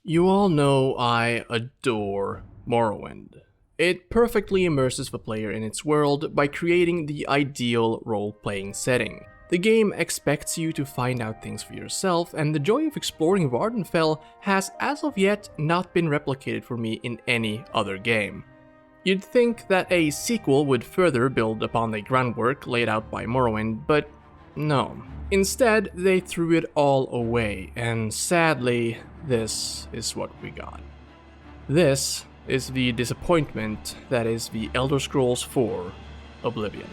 You all know I adore Morrowind. It perfectly immerses the player in its world by creating the ideal role-playing setting. The game expects you to find out things for yourself, and the joy of exploring Vardenfell has as of yet not been replicated for me in any other game. You'd think that a sequel would further build upon the groundwork laid out by Morrowind, but no. Instead, they threw it all away, and sadly, this is what we got. This is the disappointment that is the Elder Scrolls IV: Oblivion.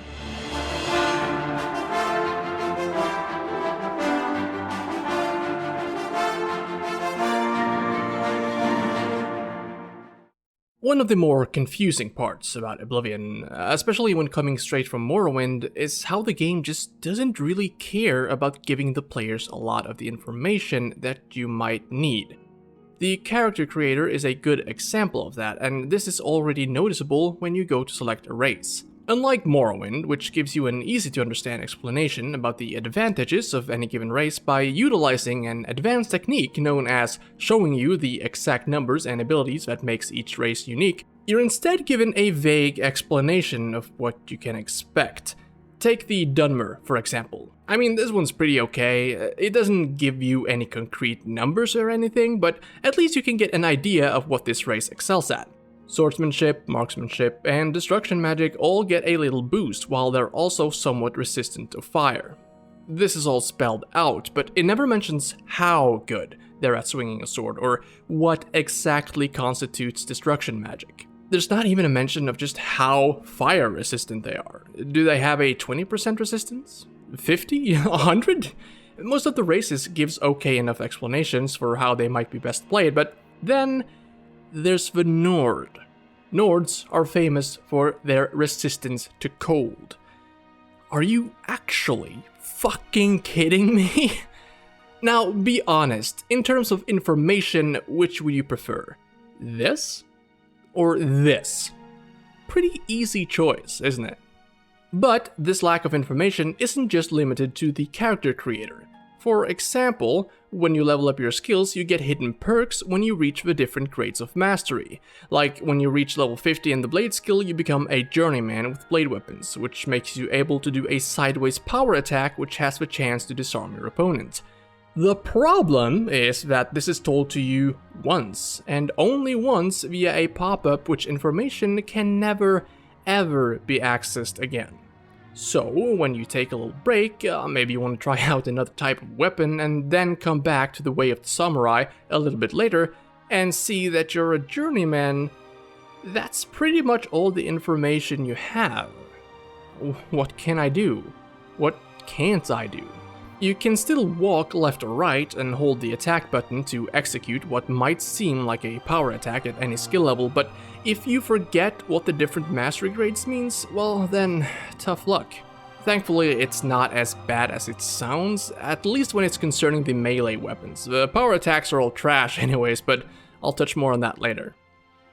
One of the more confusing parts about Oblivion, especially when coming straight from Morrowind, is how the game just doesn't really care about giving the players a lot of the information that you might need. The character creator is a good example of that, and this is already noticeable when you go to select a race. Unlike Morrowind, which gives you an easy-to-understand explanation about the advantages of any given race by utilizing an advanced technique known as showing you the exact numbers and abilities that makes each race unique, you're instead given a vague explanation of what you can expect. Take the Dunmer, for example. I mean, this one's pretty okay. It doesn't give you any concrete numbers or anything, but at least you can get an idea of what this race excels at. Swordsmanship, marksmanship, and destruction magic all get a little boost, while they're also somewhat resistant to fire. This is all spelled out, but it never mentions how good they're at swinging a sword, or what exactly constitutes destruction magic. There's not even a mention of just how fire resistant they are. Do they have a 20% resistance? 50? 100? Most of the races gives okay enough explanations for how they might be best played, but then there's the Nord. Nords are famous for their resistance to cold. Are you actually fucking kidding me? Now, be honest, in terms of information, which would you prefer? This? Or this? Pretty easy choice, isn't it? But this lack of information isn't just limited to the character creator. For example, when you level up your skills, you get hidden perks when you reach the different grades of mastery. Like when you reach level 50 in the blade skill, you become a journeyman with blade weapons, which makes you able to do a sideways power attack which has the chance to disarm your opponent. The problem is that this is told to you once, and only once via a pop-up, which information can never ever be accessed again. So, when you take a little break, maybe you want to try out another type of weapon and then come back to the Way of the Samurai a little bit later and see that you're a journeyman, that's pretty much all the information you have. What can I do? What can't I do? You can still walk left or right and hold the attack button to execute what might seem like a power attack at any skill level, but if you forget what the different mastery grades means, well then, tough luck. Thankfully, it's not as bad as it sounds, at least when it's concerning the melee weapons. The power attacks are all trash anyways, but I'll touch more on that later.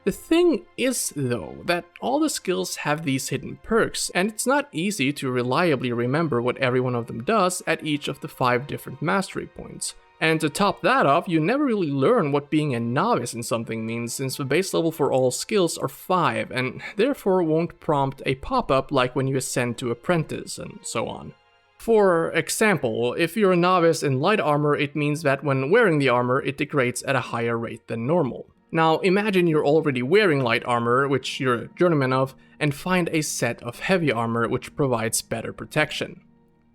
The thing is, though, that all the skills have these hidden perks, and it's not easy to reliably remember what every one of them does at each of the 5 different mastery points. And to top that off, you never really learn what being a novice in something means, since the base level for all skills are 5, and therefore won't prompt a pop-up like when you ascend to apprentice, and so on. For example, if you're a novice in light armor, it means that when wearing the armor, it degrades at a higher rate than normal. Now, imagine you're already wearing light armor, which you're a journeyman of, and find a set of heavy armor which provides better protection.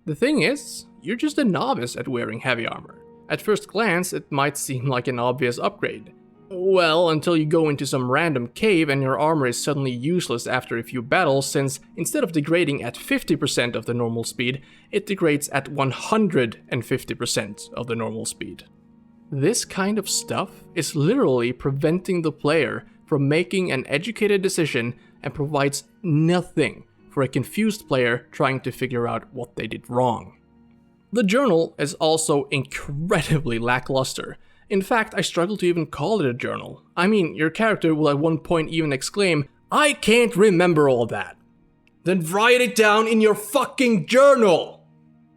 The thing is, you're just a novice at wearing heavy armor. At first glance, it might seem like an obvious upgrade. Well, until you go into some random cave and your armor is suddenly useless after a few battles, since instead of degrading at 50% of the normal speed, it degrades at 150% of the normal speed. This kind of stuff is literally preventing the player from making an educated decision and provides nothing for a confused player trying to figure out what they did wrong. The journal is also incredibly lackluster. In fact, I struggle to even call it a journal. I mean, your character will at one point even exclaim, "I can't remember all that." Then write it down in your fucking journal!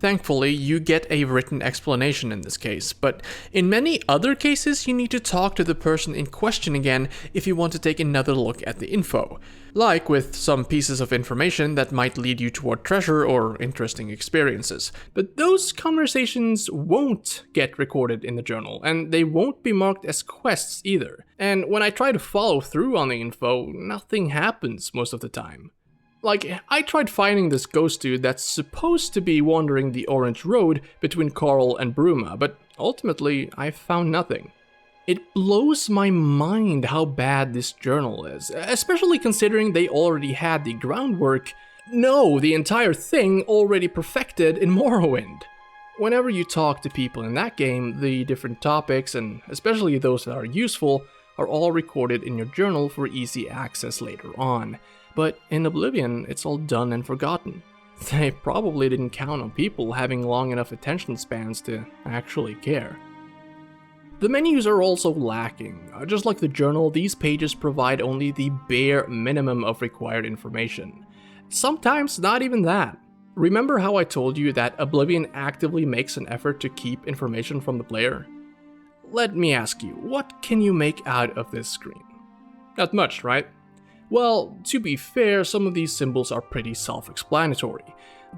Thankfully, you get a written explanation in this case, but in many other cases, you need to talk to the person in question again if you want to take another look at the info, like with some pieces of information that might lead you toward treasure or interesting experiences. But those conversations won't get recorded in the journal, and they won't be marked as quests either. And when I try to follow through on the info, nothing happens most of the time. Like, I tried finding this ghost dude that's supposed to be wandering the orange road between Coral and Bruma, but ultimately, I found nothing. It blows my mind how bad this journal is, especially considering they already had the groundwork, no, the entire thing already perfected in Morrowind. Whenever you talk to people in that game, the different topics, and especially those that are useful, are all recorded in your journal for easy access later on. But in Oblivion, it's all done and forgotten. They probably didn't count on people having long enough attention spans to actually care. The menus are also lacking. Just like the journal, these pages provide only the bare minimum of required information. Sometimes not even that. Remember how I told you that Oblivion actively makes an effort to keep information from the player? Let me ask you, what can you make out of this screen? Not much, right? Well, to be fair, some of these symbols are pretty self-explanatory.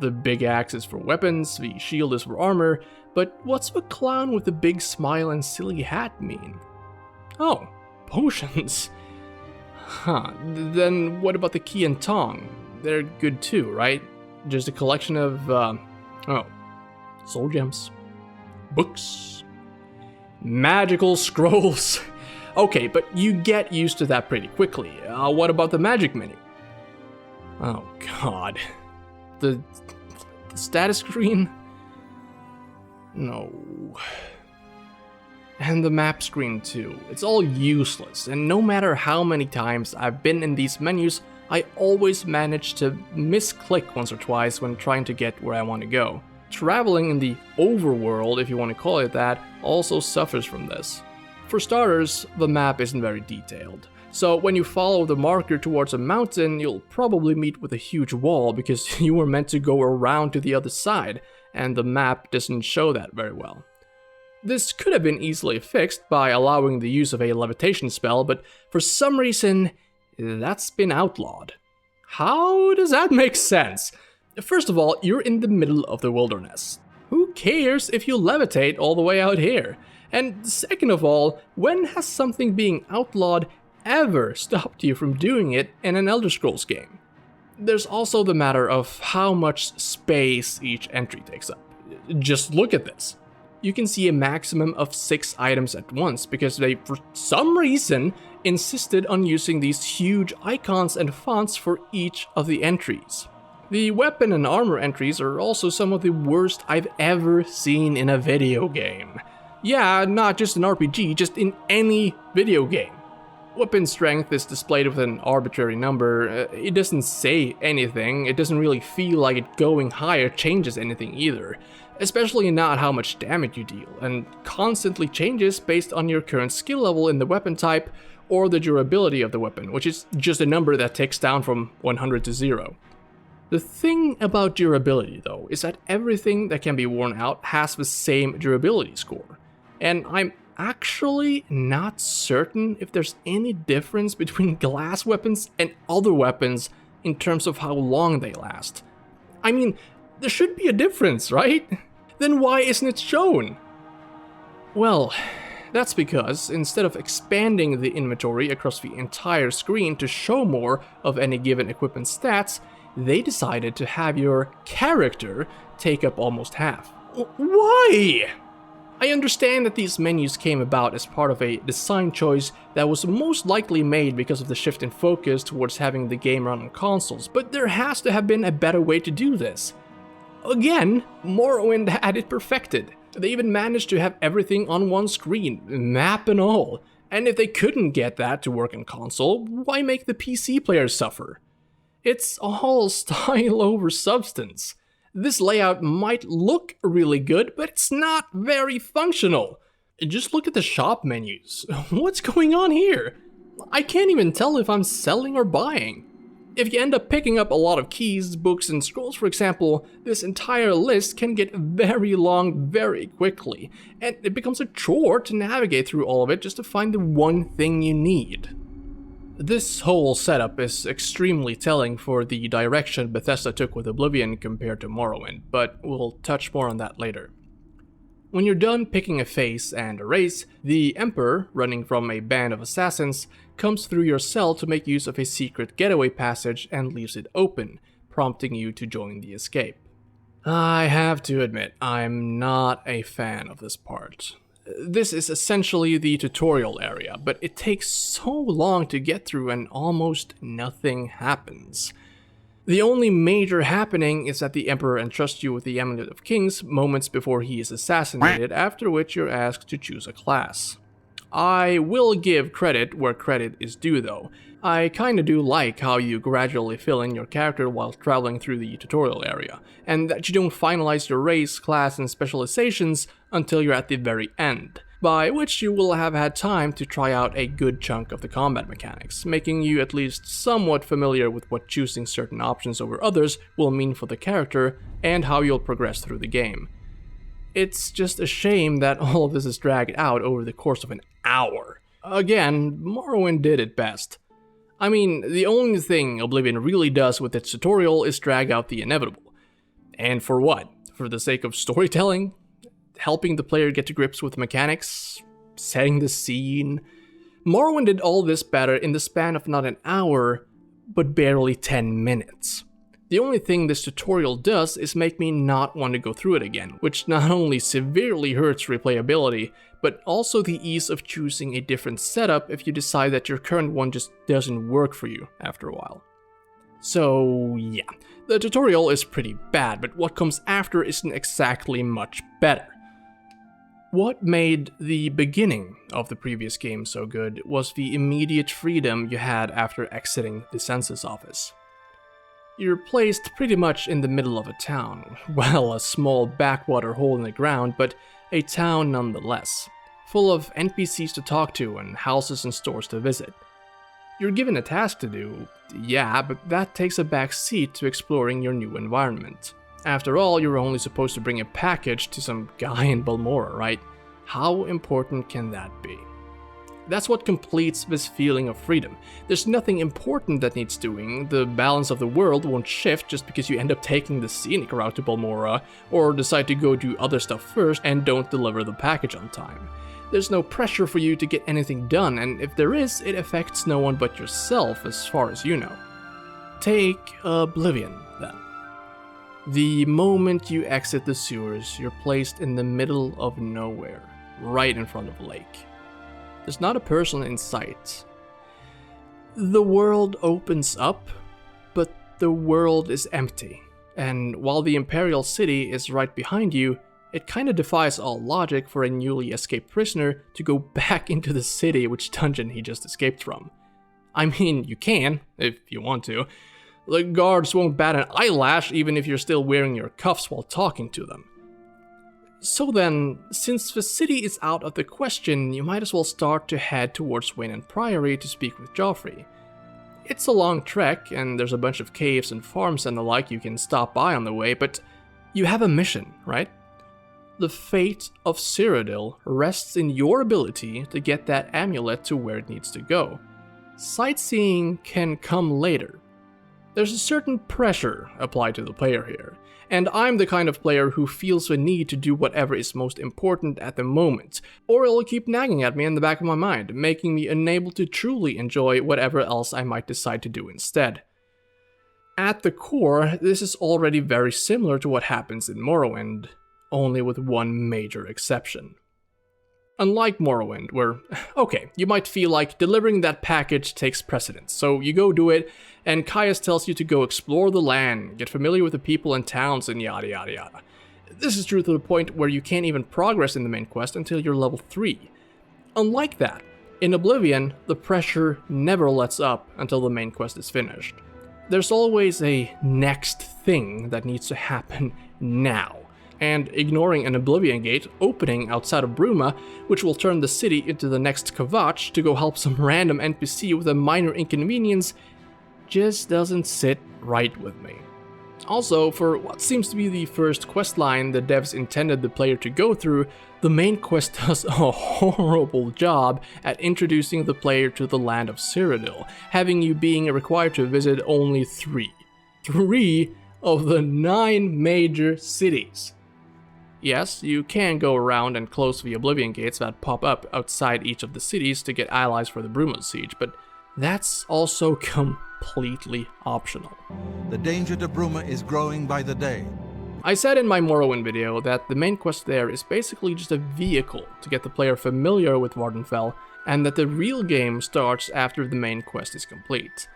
The big axe is for weapons, the shield is for armor, but what's the clown with the big smile and silly hat mean? Oh, potions. Huh, then what about the key and tong? They're good too, right? Just a collection of, soul gems. Books. Magical scrolls. Okay, but you get used to that pretty quickly. What about the magic menu? Oh god. The status screen? No. And the map screen too. It's all useless, and no matter how many times I've been in these menus, I always manage to misclick once or twice when trying to get where I want to go. Traveling in the overworld, if you want to call it that, also suffers from this. For starters, the map isn't very detailed, so when you follow the marker towards a mountain, you'll probably meet with a huge wall because you were meant to go around to the other side, and the map doesn't show that very well. This could have been easily fixed by allowing the use of a levitation spell, but for some reason, that's been outlawed. How does that make sense? First of all, you're in the middle of the wilderness. Who cares if you levitate all the way out here? And second of all, when has something being outlawed ever stopped you from doing it in an Elder Scrolls game? There's also the matter of how much space each entry takes up. Just look at this. You can see a maximum of 6 items at once because they, for some reason, insisted on using these huge icons and fonts for each of the entries. The weapon and armor entries are also some of the worst I've ever seen in a video game. Yeah, not just an RPG, just in any video game. Weapon strength is displayed with an arbitrary number. It doesn't say anything, it doesn't really feel like it going higher changes anything either. Especially not how much damage you deal, and constantly changes based on your current skill level in the weapon type or the durability of the weapon, which is just a number that ticks down from 100 to 0. The thing about durability though is that everything that can be worn out has the same durability score. And I'm actually not certain if there's any difference between glass weapons and other weapons in terms of how long they last. I mean, there should be a difference, right? Then why isn't it shown? Well, that's because instead of expanding the inventory across the entire screen to show more of any given equipment stats, they decided to have your character take up almost half. Why? I understand that these menus came about as part of a design choice that was most likely made because of the shift in focus towards having the game run on consoles, but there has to have been a better way to do this. Again, Morrowind had it perfected. They even managed to have everything on one screen, map and all. And if they couldn't get that to work on console, why make the PC players suffer? It's all style over substance. This layout might look really good, but it's not very functional. Just look at the shop menus. What's going on here? I can't even tell if I'm selling or buying. If you end up picking up a lot of keys, books, and scrolls, for example, this entire list can get very long very quickly, and it becomes a chore to navigate through all of it just to find the one thing you need. This whole setup is extremely telling for the direction Bethesda took with Oblivion compared to Morrowind, but we'll touch more on that later. When you're done picking a face and a race, the Emperor, running from a band of assassins, comes through your cell to make use of a secret getaway passage and leaves it open, prompting you to join the escape. I have to admit, I'm not a fan of this part. This is essentially the tutorial area, but it takes so long to get through and almost nothing happens. The only major happening is that the Emperor entrusts you with the Amulet of Kings moments before he is assassinated, after which you're asked to choose a class. I will give credit where credit is due though. I kinda do like how you gradually fill in your character while traveling through the tutorial area, and that you don't finalize your race, class, and specializations until you're at the very end, by which you will have had time to try out a good chunk of the combat mechanics, making you at least somewhat familiar with what choosing certain options over others will mean for the character and how you'll progress through the game. It's just a shame that all of this is dragged out over the course of an hour. Again, Morrowind did it best. I mean, the only thing Oblivion really does with its tutorial is drag out the inevitable. And for what? For the sake of storytelling? Helping the player get to grips with mechanics? Setting the scene? Morrowind did all this better in the span of not an hour, but barely 10 minutes. The only thing this tutorial does is make me not want to go through it again, which not only severely hurts replayability, but also the ease of choosing a different setup if you decide that your current one just doesn't work for you after a while. So yeah, the tutorial is pretty bad, but what comes after isn't exactly much better. What made the beginning of the previous game so good was the immediate freedom you had after exiting the census office. You're placed pretty much in the middle of a town, well, a small backwater hole in the ground, but a town nonetheless, full of NPCs to talk to and houses and stores to visit. You're given a task to do, yeah, but that takes a back seat to exploring your new environment. After all, you're only supposed to bring a package to some guy in Balmora, right? How important can that be? That's what completes this feeling of freedom. There's nothing important that needs doing, the balance of the world won't shift just because you end up taking the scenic route to Balmora, or decide to go do other stuff first and don't deliver the package on time. There's no pressure for you to get anything done, and if there is, it affects no one but yourself as far as you know. Take Oblivion, then. The moment you exit the sewers, you're placed in the middle of nowhere, right in front of a lake. There's not a person in sight. The world opens up, but the world is empty. And while the Imperial City is right behind you, it kinda defies all logic for a newly escaped prisoner to go back into the city which dungeon he just escaped from. I mean, you can, if you want to. The guards won't bat an eyelash even if you're still wearing your cuffs while talking to them. So then, since the city is out of the question, you might as well start to head towards Wayland Priory to speak with Joffrey. It's a long trek, and there's a bunch of caves and farms and the like you can stop by on the way, but you have a mission, right? The fate of Cyrodiil rests in your ability to get that amulet to where it needs to go. Sightseeing can come later. There's a certain pressure applied to the player here, and I'm the kind of player who feels the need to do whatever is most important at the moment, or it'll keep nagging at me in the back of my mind, making me unable to truly enjoy whatever else I might decide to do instead. At the core, this is already very similar to what happens in Morrowind, only with one major exception. Unlike Morrowind, where, okay, you might feel like delivering that package takes precedence, so you go do it, and Caius tells you to go explore the land, get familiar with the people and towns, and yada yada yada. This is true to the point where you can't even progress in the main quest until you're level 3. Unlike that, in Oblivion, the pressure never lets up until the main quest is finished. There's always a next thing that needs to happen now. And ignoring an Oblivion gate opening outside of Bruma, which will turn the city into the next Kvatch to go help some random NPC with a minor inconvenience, just doesn't sit right with me. Also, for what seems to be the first questline the devs intended the player to go through, the main quest does a horrible job at introducing the player to the land of Cyrodiil, having you being required to visit only 3 of the 9 major cities. Yes, you can go around and close the Oblivion gates that pop up outside each of the cities to get allies for the Bruma siege, but that's also completely optional. The danger to Bruma is growing by the day. I said in my Morrowind video that the main quest there is basically just a vehicle to get the player familiar with Vardenfell, and that the real game starts after the main quest is complete.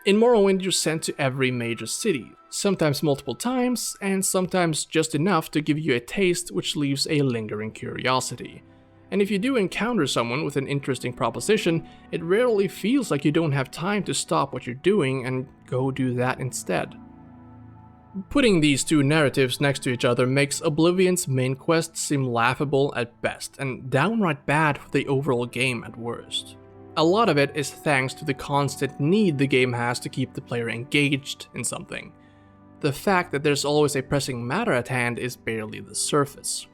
In Morrowind, you're sent to every major city, sometimes multiple times, and sometimes just enough to give you a taste which leaves a lingering curiosity. And if you do encounter someone with an interesting proposition, it rarely feels like you don't have time to stop what you're doing and go do that instead. Putting these two narratives next to each other makes Oblivion's main quest seem laughable at best, and downright bad for the overall game at worst. A lot of it is thanks to the constant need the game has to keep the player engaged in something. The fact that there's always a pressing matter at hand is barely the surface.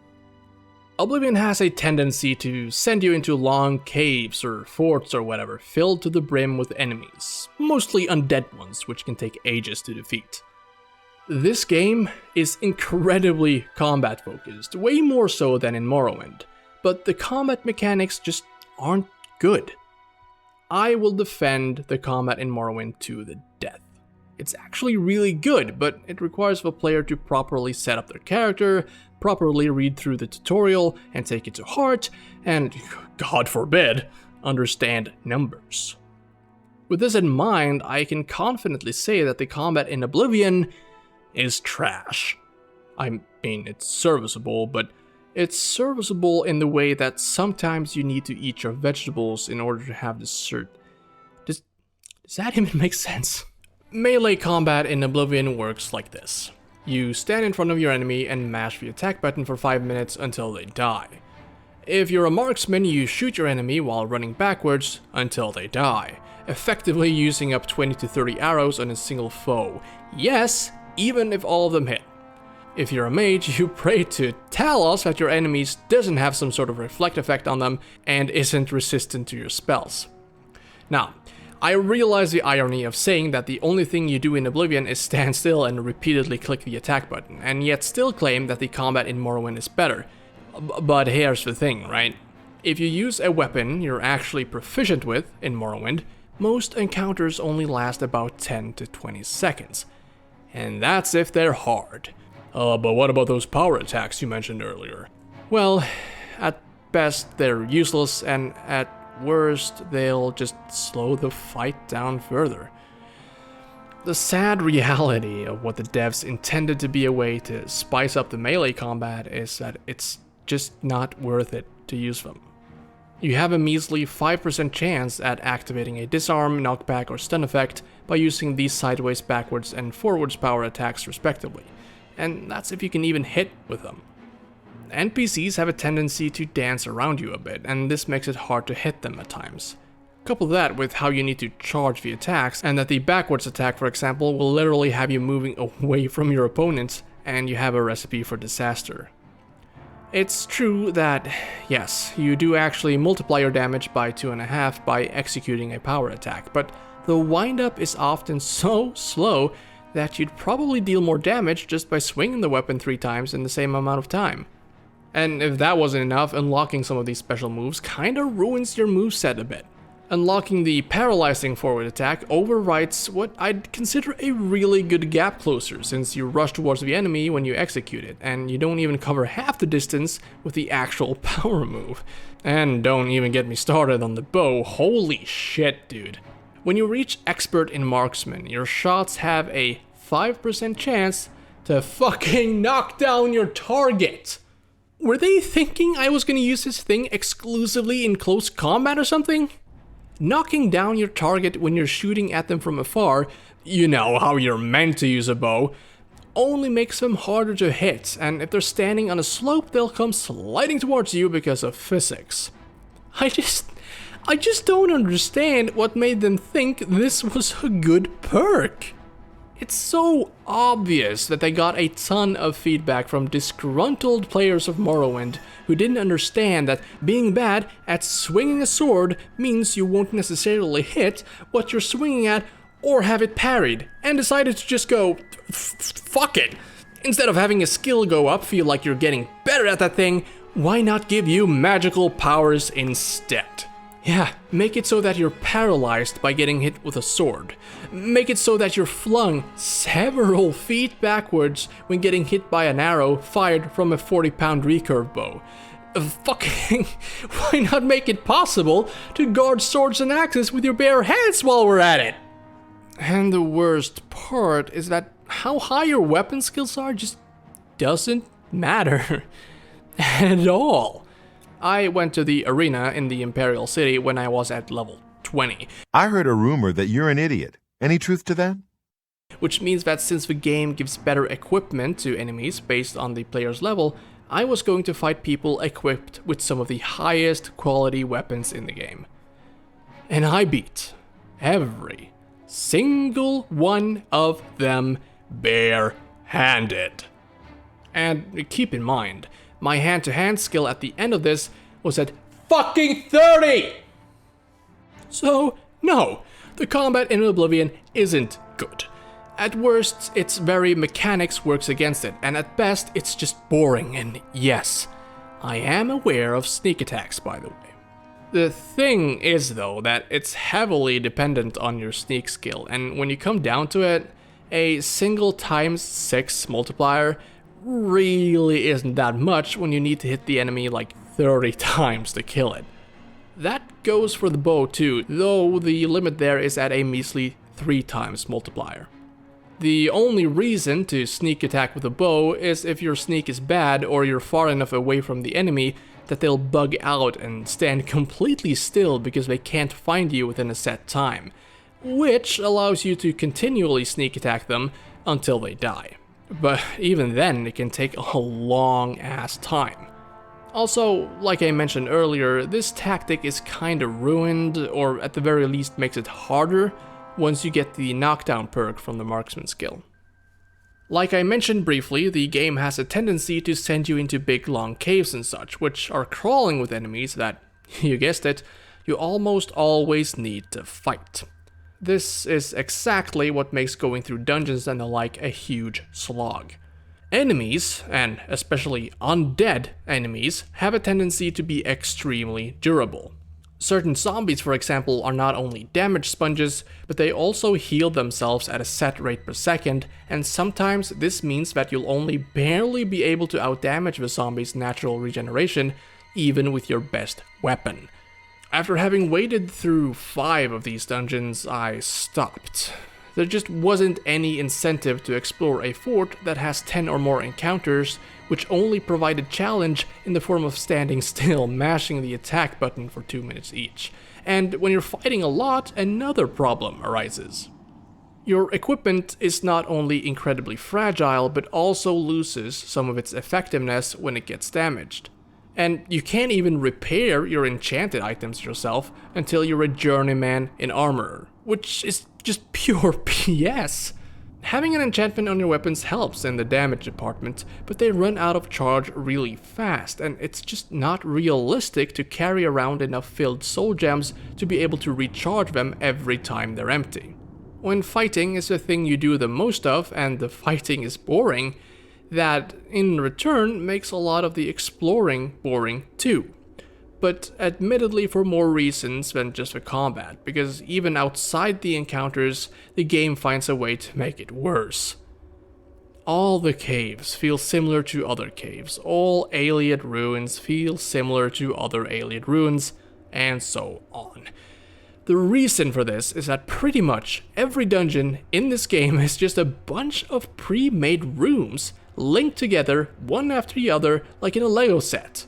Oblivion has a tendency to send you into long caves or forts or whatever, filled to the brim with enemies, mostly undead ones, which can take ages to defeat. This game is incredibly combat focused, way more so than in Morrowind, but the combat mechanics just aren't good. I will defend the combat in Morrowind to the death. It's actually really good, but it requires the player to properly set up their character, properly read through the tutorial and take it to heart, and, God forbid, understand numbers. With this in mind, I can confidently say that the combat in Oblivion is trash. I mean, it's serviceable, but it's serviceable in the way that sometimes you need to eat your vegetables in order to have dessert. Does that even make sense? Melee combat in Oblivion works like this. You stand in front of your enemy and mash the attack button for 5 minutes until they die. If you're a marksman, you shoot your enemy while running backwards until they die, effectively using up 20 to 30 arrows on a single foe. Yes, even if all of them hit. If you're a mage, you pray to Talos that your enemies doesn't have some sort of reflect effect on them and isn't resistant to your spells. Now, I realize the irony of saying that the only thing you do in Oblivion is stand still and repeatedly click the attack button, and yet still claim that the combat in Morrowind is better. But here's the thing, right? If you use a weapon you're actually proficient with in Morrowind, most encounters only last about 10 to 20 seconds. And that's if they're hard. But what about those power attacks you mentioned earlier? Well, at best they're useless, and at worst they'll just slow the fight down further. The sad reality of what the devs intended to be a way to spice up the melee combat is that it's just not worth it to use them. You have a measly 5% chance at activating a disarm, knockback, or stun effect by using these sideways, backwards, and forwards power attacks respectively, and that's if you can even hit with them. NPCs have a tendency to dance around you a bit, and this makes it hard to hit them at times. Couple that with how you need to charge the attacks, and that the backwards attack, for example, will literally have you moving away from your opponents, and you have a recipe for disaster. It's true that, yes, you do actually multiply your damage by 2.5 by executing a power attack, but the windup is often so slow that you'd probably deal more damage just by swinging the weapon 3 times in the same amount of time. And if that wasn't enough, unlocking some of these special moves kinda ruins your moveset a bit. Unlocking the paralyzing forward attack overwrites what I'd consider a really good gap closer, since you rush towards the enemy when you execute it, and you don't even cover half the distance with the actual power move. And don't even get me started on the bow, holy shit, dude. When you reach expert in marksman, your shots have a 5% chance to fucking knock down your target. Were they thinking I was gonna use this thing exclusively in close combat or something? Knocking down your target when you're shooting at them from afar, you know how you're meant to use a bow, only makes them harder to hit, and if they're standing on a slope, they'll come sliding towards you because of physics. I just don't understand what made them think this was a good perk. It's so obvious that they got a ton of feedback from disgruntled players of Morrowind who didn't understand that being bad at swinging a sword means you won't necessarily hit what you're swinging at or have it parried, and decided to just go, fuck it. Instead of having a skill go up, feel like you're getting better at that thing, why not give you magical powers instead? Yeah, make it so that you're paralyzed by getting hit with a sword. Make it so that you're flung several feet backwards when getting hit by an arrow fired from a 40-pound recurve bow. Fucking, why not make it possible to guard swords and axes with your bare hands while we're at it? And the worst part is that how high your weapon skills are just doesn't matter at all. I went to the arena in the Imperial City when I was at level 20. I heard a rumor that you're an idiot. Any truth to that? Which means that since the game gives better equipment to enemies based on the player's level, I was going to fight people equipped with some of the highest quality weapons in the game. And I beat every single one of them bare-handed. And keep in mind, my hand-to-hand skill at the end of this was at fucking 30! So, no, the combat in Oblivion isn't good. At worst, its very mechanics works against it, and at best, it's just boring, and yes, I am aware of sneak attacks, by the way. The thing is, though, that it's heavily dependent on your sneak skill, and when you come down to it, a single ×6 multiplier really isn't that much when you need to hit the enemy like 30 times to kill it. That goes for the bow too, though the limit there is at a measly 3× multiplier. The only reason to sneak attack with a bow is if your sneak is bad or you're far enough away from the enemy that they'll bug out and stand completely still because they can't find you within a set time, which allows you to continually sneak attack them until they die. But even then, it can take a long ass time. Also, like I mentioned earlier, this tactic is kinda ruined, or at the very least makes it harder, once you get the knockdown perk from the marksman skill. Like I mentioned briefly, the game has a tendency to send you into big long caves and such, which are crawling with enemies that, you guessed it, you almost always need to fight. This is exactly what makes going through dungeons and the like a huge slog. Enemies, and especially undead enemies, have a tendency to be extremely durable. Certain zombies, for example, are not only damage sponges, but they also heal themselves at a set rate per second, and sometimes this means that you'll only barely be able to outdamage the zombie's natural regeneration, even with your best weapon. After having waded through 5 of these dungeons, I stopped. There just wasn't any incentive to explore a fort that has 10 or more encounters, which only provided challenge in the form of standing still, mashing the attack button for 2 minutes each. And when you're fighting a lot, another problem arises. Your equipment is not only incredibly fragile, but also loses some of its effectiveness when it gets damaged. And you can't even repair your enchanted items yourself until you're a journeyman in armor, which is just pure BS. Having an enchantment on your weapons helps in the damage department, but they run out of charge really fast, and it's just not realistic to carry around enough filled soul gems to be able to recharge them every time they're empty. When fighting is the thing you do the most of, and the fighting is boring, that in return makes a lot of the exploring boring too. But admittedly for more reasons than just the combat, because even outside the encounters, the game finds a way to make it worse. All the caves feel similar to other caves, all Ayleid ruins feel similar to other Ayleid ruins, and so on. The reason for this is that pretty much every dungeon in this game is just a bunch of pre-made rooms linked together one after the other like in a Lego set.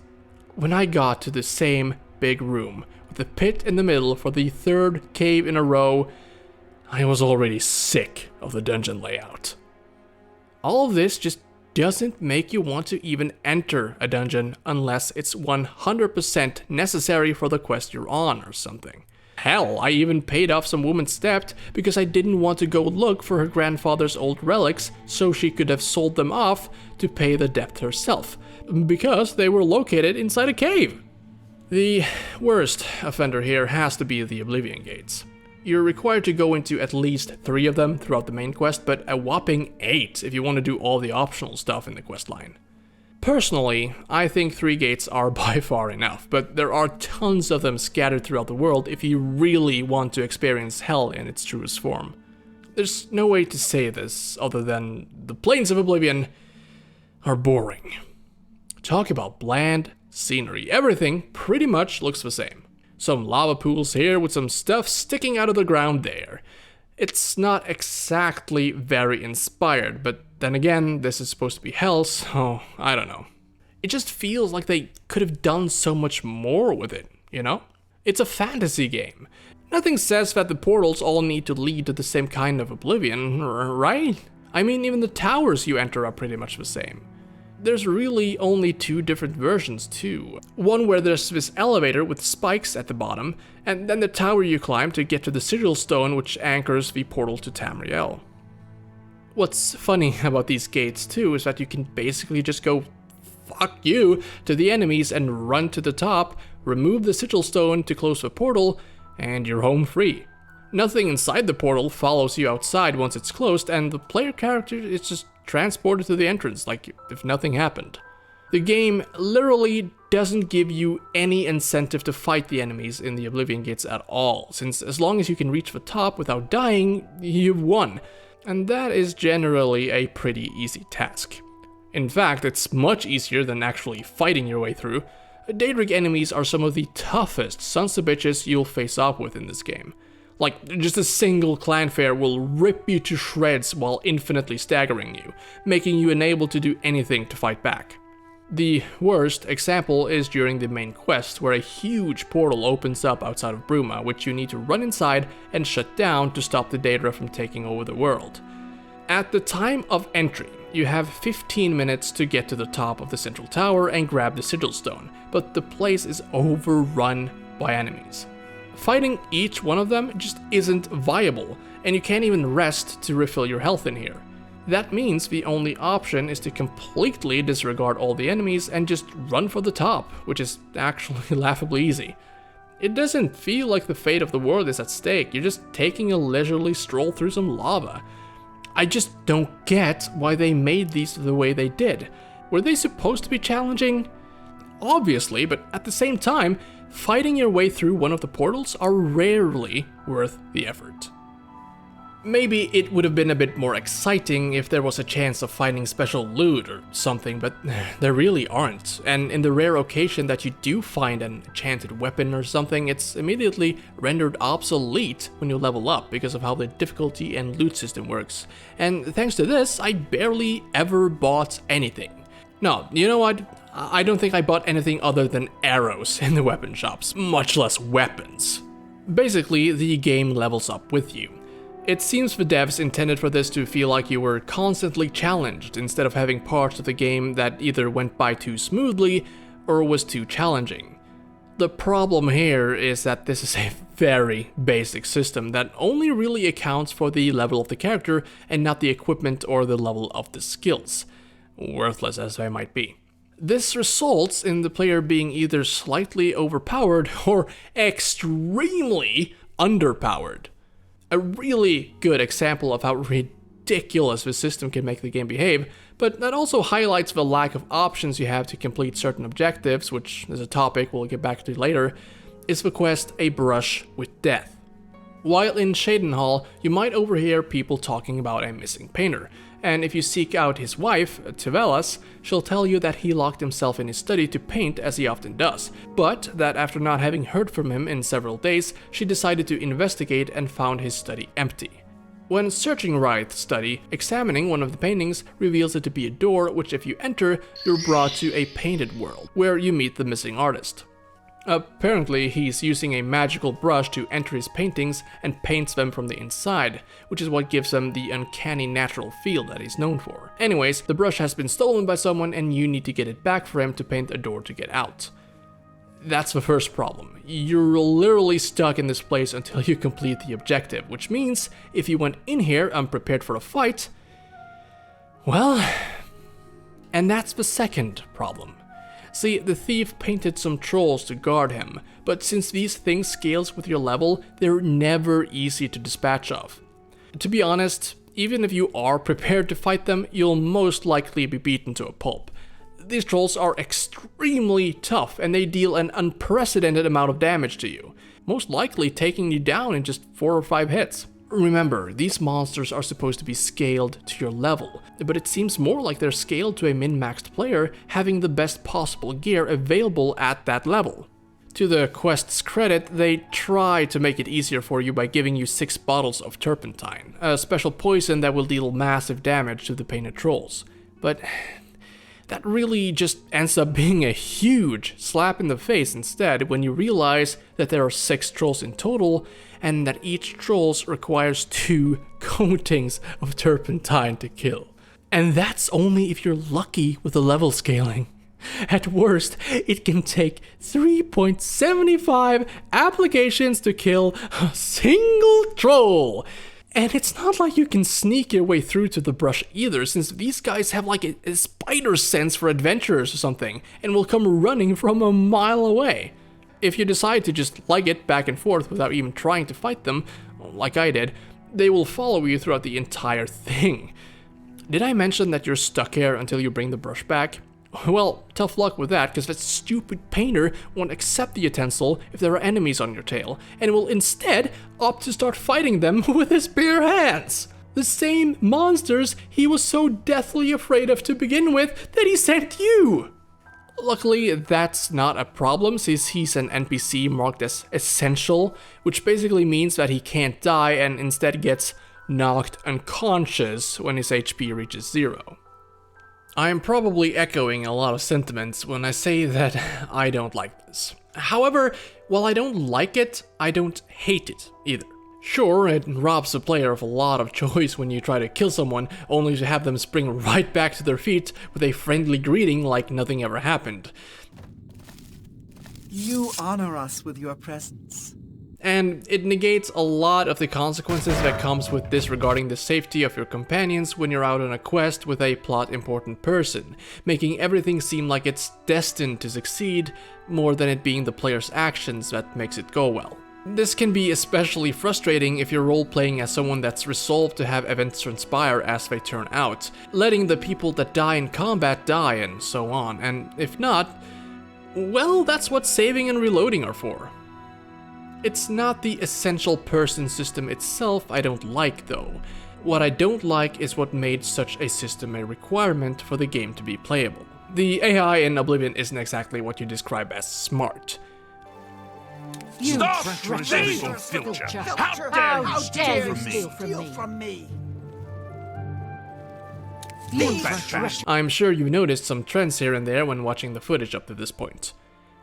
When I got to the same big room with the pit in the middle for the 3rd cave in a row, I was already sick of the dungeon layout. All of this just doesn't make you want to even enter a dungeon unless it's 100% necessary for the quest you're on or something. Hell, I even paid off some woman's debt because I didn't want to go look for her grandfather's old relics so she could have sold them off to pay the debt herself, because they were located inside a cave. The worst offender here has to be the Oblivion gates. You're required to go into at least 3 of them throughout the main quest, but a whopping 8 if you want to do all the optional stuff in the quest line. Personally, I think 3 gates are by far enough, but there are tons of them scattered throughout the world if you really want to experience hell in its truest form. There's no way to say this other than the Plains of Oblivion are boring. Talk about bland scenery. Everything pretty much looks the same. Some lava pools here with some stuff sticking out of the ground there. It's not exactly very inspired, but then again, this is supposed to be hell, so I don't know. It just feels like they could have done so much more with it, you know? It's a fantasy game. Nothing says that the portals all need to lead to the same kind of Oblivion, right? I mean, even the towers you enter are pretty much the same. There's really only 2 different versions too. One where there's this elevator with spikes at the bottom, and then the tower you climb to get to the sigil stone which anchors the portal to Tamriel. What's funny about these gates too is that you can basically just go fuck you to the enemies and run to the top, remove the sigil stone to close the portal, and you're home free. Nothing inside the portal follows you outside once it's closed, and the player character is just transported to the entrance like if nothing happened. The game literally doesn't give you any incentive to fight the enemies in the Oblivion gates at all, since as long as you can reach the top without dying, you've won, and that is generally a pretty easy task. In fact, it's much easier than actually fighting your way through. Daedric enemies are some of the toughest sons of bitches you'll face off with in this game. Like, just a single clanfare will rip you to shreds while infinitely staggering you, making you unable to do anything to fight back. The worst example is during the main quest, where a huge portal opens up outside of Bruma, which you need to run inside and shut down to stop the Daedra from taking over the world. At the time of entry, you have 15 minutes to get to the top of the central tower and grab the sigil stone, but the place is overrun by enemies. Fighting each one of them just isn't viable, and you can't even rest to refill your health in here. That means the only option is to completely disregard all the enemies and just run for the top, which is actually laughably easy. It doesn't feel like the fate of the world is at stake, you're just taking a leisurely stroll through some lava. I just don't get why they made these the way they did. Were they supposed to be challenging? Obviously, but at the same time, fighting your way through one of the portals are rarely worth the effort. Maybe it would have been a bit more exciting if there was a chance of finding special loot or something, but there really aren't. And in the rare occasion that you do find an enchanted weapon or something, it's immediately rendered obsolete when you level up because of how the difficulty and loot system works. And thanks to this, I barely ever bought anything. No, you know what? I don't think I bought anything other than arrows in the weapon shops, much less weapons. Basically, the game levels up with you. It seems the devs intended for this to feel like you were constantly challenged instead of having parts of the game that either went by too smoothly or was too challenging. The problem here is that this is a very basic system that only really accounts for the level of the character and not the equipment or the level of the skills, worthless as they might be. This results in the player being either slightly overpowered or extremely underpowered. A really good example of how ridiculous the system can make the game behave, but that also highlights the lack of options you have to complete certain objectives, which is a topic we'll get back to later, is the quest A Brush with Death. While in Shadenhall, you might overhear people talking about a missing painter, and if you seek out his wife, Tivelas, she'll tell you that he locked himself in his study to paint as he often does, but that after not having heard from him in several days, she decided to investigate and found his study empty. When searching Wraith's study, examining one of the paintings reveals it to be a door which if you enter, you're brought to a painted world, where you meet the missing artist. Apparently, he's using a magical brush to enter his paintings and paints them from the inside, which is what gives them the uncanny natural feel that he's known for. Anyways, the brush has been stolen by someone and you need to get it back for him to paint a door to get out. That's the first problem. You're literally stuck in this place until you complete the objective, which means if you went in here unprepared for a fight, well, and that's the second problem. See, the thief painted some trolls to guard him, but since these things scales with your level, they're never easy to dispatch of. To be honest, even if you are prepared to fight them, you'll most likely be beaten to a pulp. These trolls are extremely tough and they deal an unprecedented amount of damage to you, most likely taking you down in just 4 or 5 hits. Remember, these monsters are supposed to be scaled to your level, but it seems more like they're scaled to a min-maxed player having the best possible gear available at that level. To the quest's credit, they try to make it easier for you by giving you 6 bottles of turpentine, a special poison that will deal massive damage to the painted trolls. But that really just ends up being a huge slap in the face instead when you realize that there are 6 trolls in total and that each troll requires 2 coatings of turpentine to kill. And that's only if you're lucky with the level scaling. At worst, it can take 3.75 applications to kill a single troll. And it's not like you can sneak your way through to the brush either, since these guys have like a spider sense for adventurers or something, and will come running from a mile away. If you decide to just leg it back and forth without even trying to fight them, like I did, they will follow you throughout the entire thing. Did I mention that you're stuck here until you bring the brush back? Well, tough luck with that, because that stupid painter won't accept the utensil if there are enemies on your tail, and will instead opt to start fighting them with his bare hands. The same monsters he was so deathly afraid of to begin with that he sent you. Luckily, that's not a problem since he's an NPC marked as Essential, which basically means that he can't die and instead gets knocked unconscious when his HP reaches 0. I am probably echoing a lot of sentiments when I say that I don't like this. However, while I don't like it, I don't hate it either. Sure, it robs the player of a lot of choice when you try to kill someone only to have them spring right back to their feet with a friendly greeting like nothing ever happened. You honor us with your presence. And it negates a lot of the consequences that comes with disregarding the safety of your companions when you're out on a quest with a plot-important person, making everything seem like it's destined to succeed more than it being the player's actions that makes it go well. This can be especially frustrating if you're role-playing as someone that's resolved to have events transpire as they turn out, letting the people that die in combat die and so on, and if not, well, that's what saving and reloading are for. It's not the essential person system itself I don't like though. What I don't like is what made such a system a requirement for the game to be playable. The AI in Oblivion isn't exactly what you describe as smart. Stop resisting filcher! How dare you steal from me? I'm sure you noticed some trends here and there when watching the footage up to this point.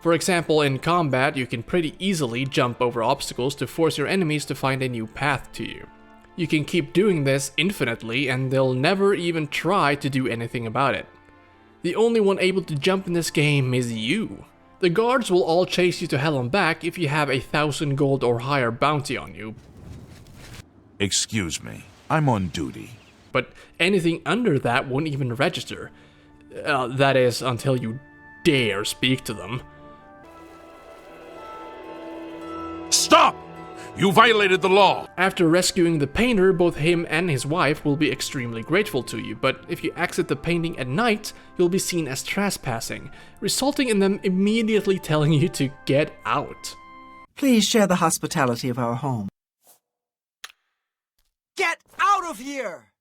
For example, in combat, you can pretty easily jump over obstacles to force your enemies to find a new path to you. You can keep doing this infinitely and they'll never even try to do anything about it. The only one able to jump in this game is you. The guards will all chase you to hell and back if you have 1,000 gold or higher bounty on you. Excuse me, I'm on duty. But anything under that won't even register. That is, until you dare speak to them. Stop! You violated the law! After rescuing the painter, both him and his wife will be extremely grateful to you, but if you exit the painting at night, you'll be seen as trespassing, resulting in them immediately telling you to get out. Please share the hospitality of our home. Get out of here!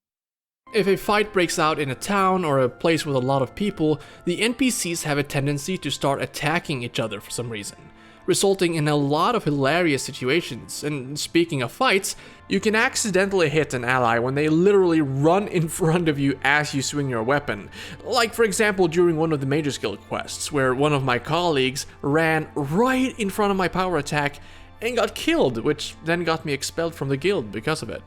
If a fight breaks out in a town or a place with a lot of people, the NPCs have a tendency to start attacking each other for some reason. resulting in a lot of hilarious situations. And speaking of fights, you can accidentally hit an ally when they literally run in front of you as you swing your weapon. Like for example during one of the Major Guild quests, where one of my colleagues ran right in front of my power attack and got killed, which then got me expelled from the guild because of it.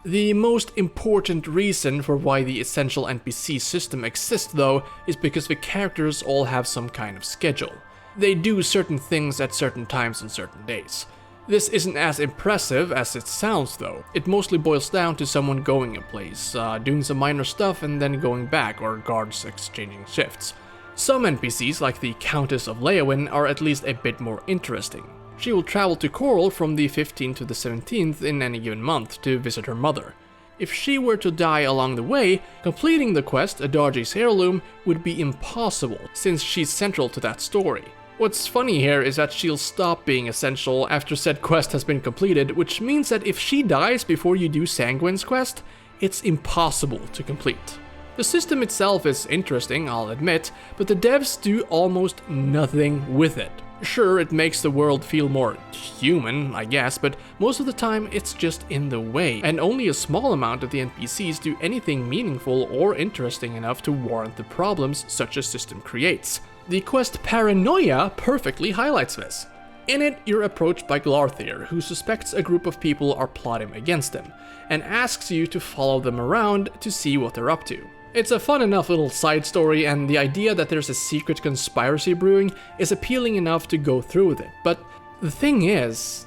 The most important reason for why the Essential NPC system exists though is because the characters all have some kind of schedule. They do certain things at certain times on certain days. This isn't as impressive as it sounds though. It mostly boils down to someone going a place, doing some minor stuff and then going back, or guards exchanging shifts. Some NPCs, like the Countess of Leowin, are at least a bit more interesting. She will travel to Coral from the 15th to the 17th in any given month to visit her mother. If she were to die along the way, completing the quest, Adarji's Heirloom, would be impossible, since she's central to that story. What's funny here is that she'll stop being essential after said quest has been completed, which means that if she dies before you do Sanguine's quest, it's impossible to complete. The system itself is interesting, I'll admit, but the devs do almost nothing with it. Sure, it makes the world feel more human, I guess, but most of the time it's just in the way, and only a small amount of the NPCs do anything meaningful or interesting enough to warrant the problems such a system creates. The quest Paranoia perfectly highlights this. In it, you're approached by Glarthir, who suspects a group of people are plotting against him, and asks you to follow them around to see what they're up to. It's a fun enough little side story, and the idea that there's a secret conspiracy brewing is appealing enough to go through with it, but the thing is,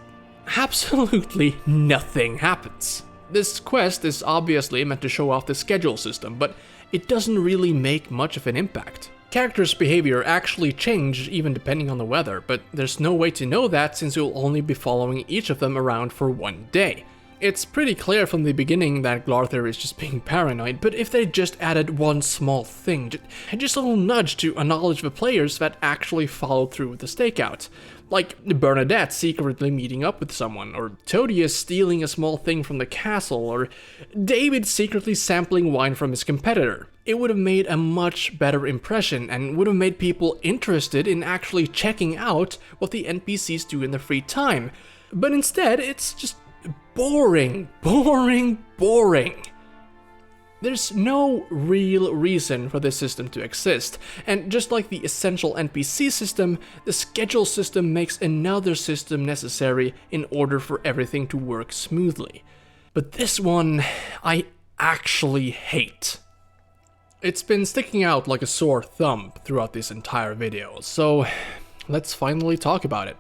absolutely nothing happens. This quest is obviously meant to show off the schedule system, but it doesn't really make much of an impact. Characters' behavior actually change even depending on the weather, but there's no way to know that since you'll only be following each of them around for one day. It's pretty clear from the beginning that Glarthir is just being paranoid, but if they just added one small thing, just a little nudge to acknowledge the players that actually followed through with the stakeout. Like Bernadette secretly meeting up with someone, or Todius stealing a small thing from the castle, or David secretly sampling wine from his competitor. It would have made a much better impression and would have made people interested in actually checking out what the NPCs do in their free time. But instead, it's just boring. There's no real reason for this system to exist, and just like the Essential NPC system, the schedule system makes another system necessary in order for everything to work smoothly. But this one, I actually hate. It's been sticking out like a sore thumb throughout this entire video, so let's finally talk about it.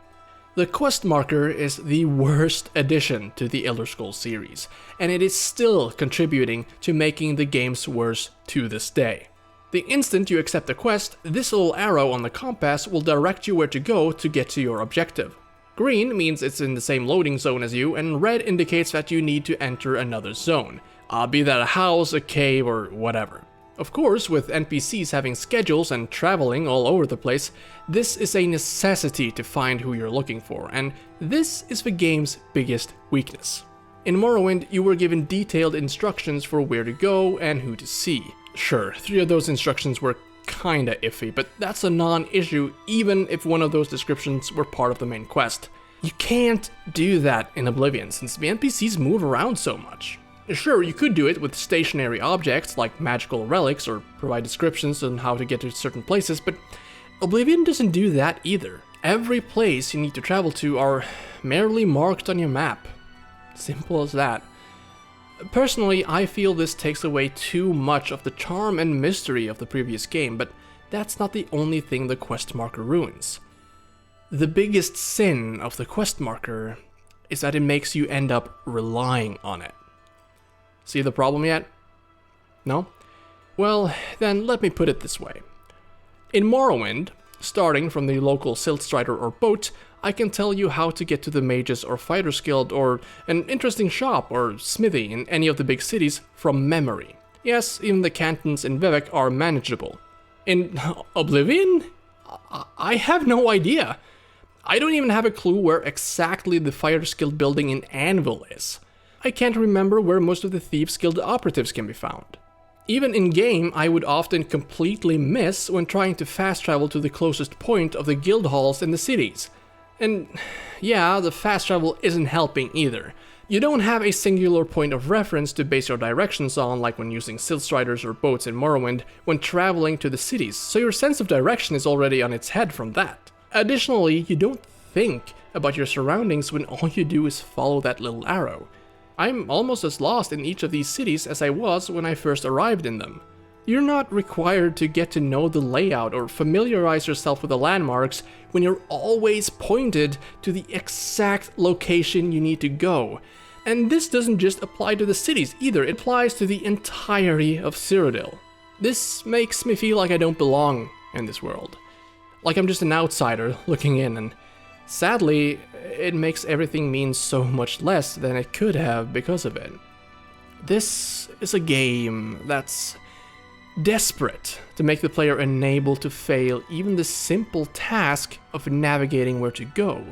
The quest marker is the worst addition to the Elder Scrolls series, and it is still contributing to making the games worse to this day. The instant you accept a quest, this little arrow on the compass will direct you where to go to get to your objective. Green means it's in the same loading zone as you, and red indicates that you need to enter another zone, be that a house, a cave, or whatever. Of course, with NPCs having schedules and traveling all over the place, this is a necessity to find who you're looking for, and this is the game's biggest weakness. In Morrowind, you were given detailed instructions for where to go and who to see. Sure, 3 of those instructions were kinda iffy, but that's a non-issue even if one of those descriptions were part of the main quest. You can't do that in Oblivion since the NPCs move around so much. Sure, you could do it with stationary objects like magical relics or provide descriptions on how to get to certain places, but Oblivion doesn't do that either. Every place you need to travel to are merely marked on your map. Simple as that. Personally, I feel this takes away too much of the charm and mystery of the previous game, but that's not the only thing the quest marker ruins. The biggest sin of the quest marker is that it makes you end up relying on it. See the problem yet? No? Well, then let me put it this way. In Morrowind, starting from the local Siltstrider or boat, I can tell you how to get to the Mages or Fighters Guild or an interesting shop or smithy in any of the big cities from memory. Yes, even the cantons in Vivec are manageable. In Oblivion? I have no idea. I don't even have a clue where exactly the Fighters Guild building in Anvil is. I can't remember where most of the Thieves Guild operatives can be found. Even in-game, I would often completely miss when trying to fast travel to the closest point of the guild halls in the cities. And yeah, the fast travel isn't helping either. You don't have a singular point of reference to base your directions on, like when using Siltstriders or boats in Morrowind when traveling to the cities, so your sense of direction is already on its head from that. Additionally, you don't think about your surroundings when all you do is follow that little arrow. I'm almost as lost in each of these cities as I was when I first arrived in them. You're not required to get to know the layout or familiarize yourself with the landmarks when you're always pointed to the exact location you need to go. And this doesn't just apply to the cities either, it applies to the entirety of Cyrodiil. This makes me feel like I don't belong in this world. Like I'm just an outsider looking in, and sadly, it makes everything mean so much less than it could have because of it. This is a game that's desperate to make the player unable to fail even the simple task of navigating where to go.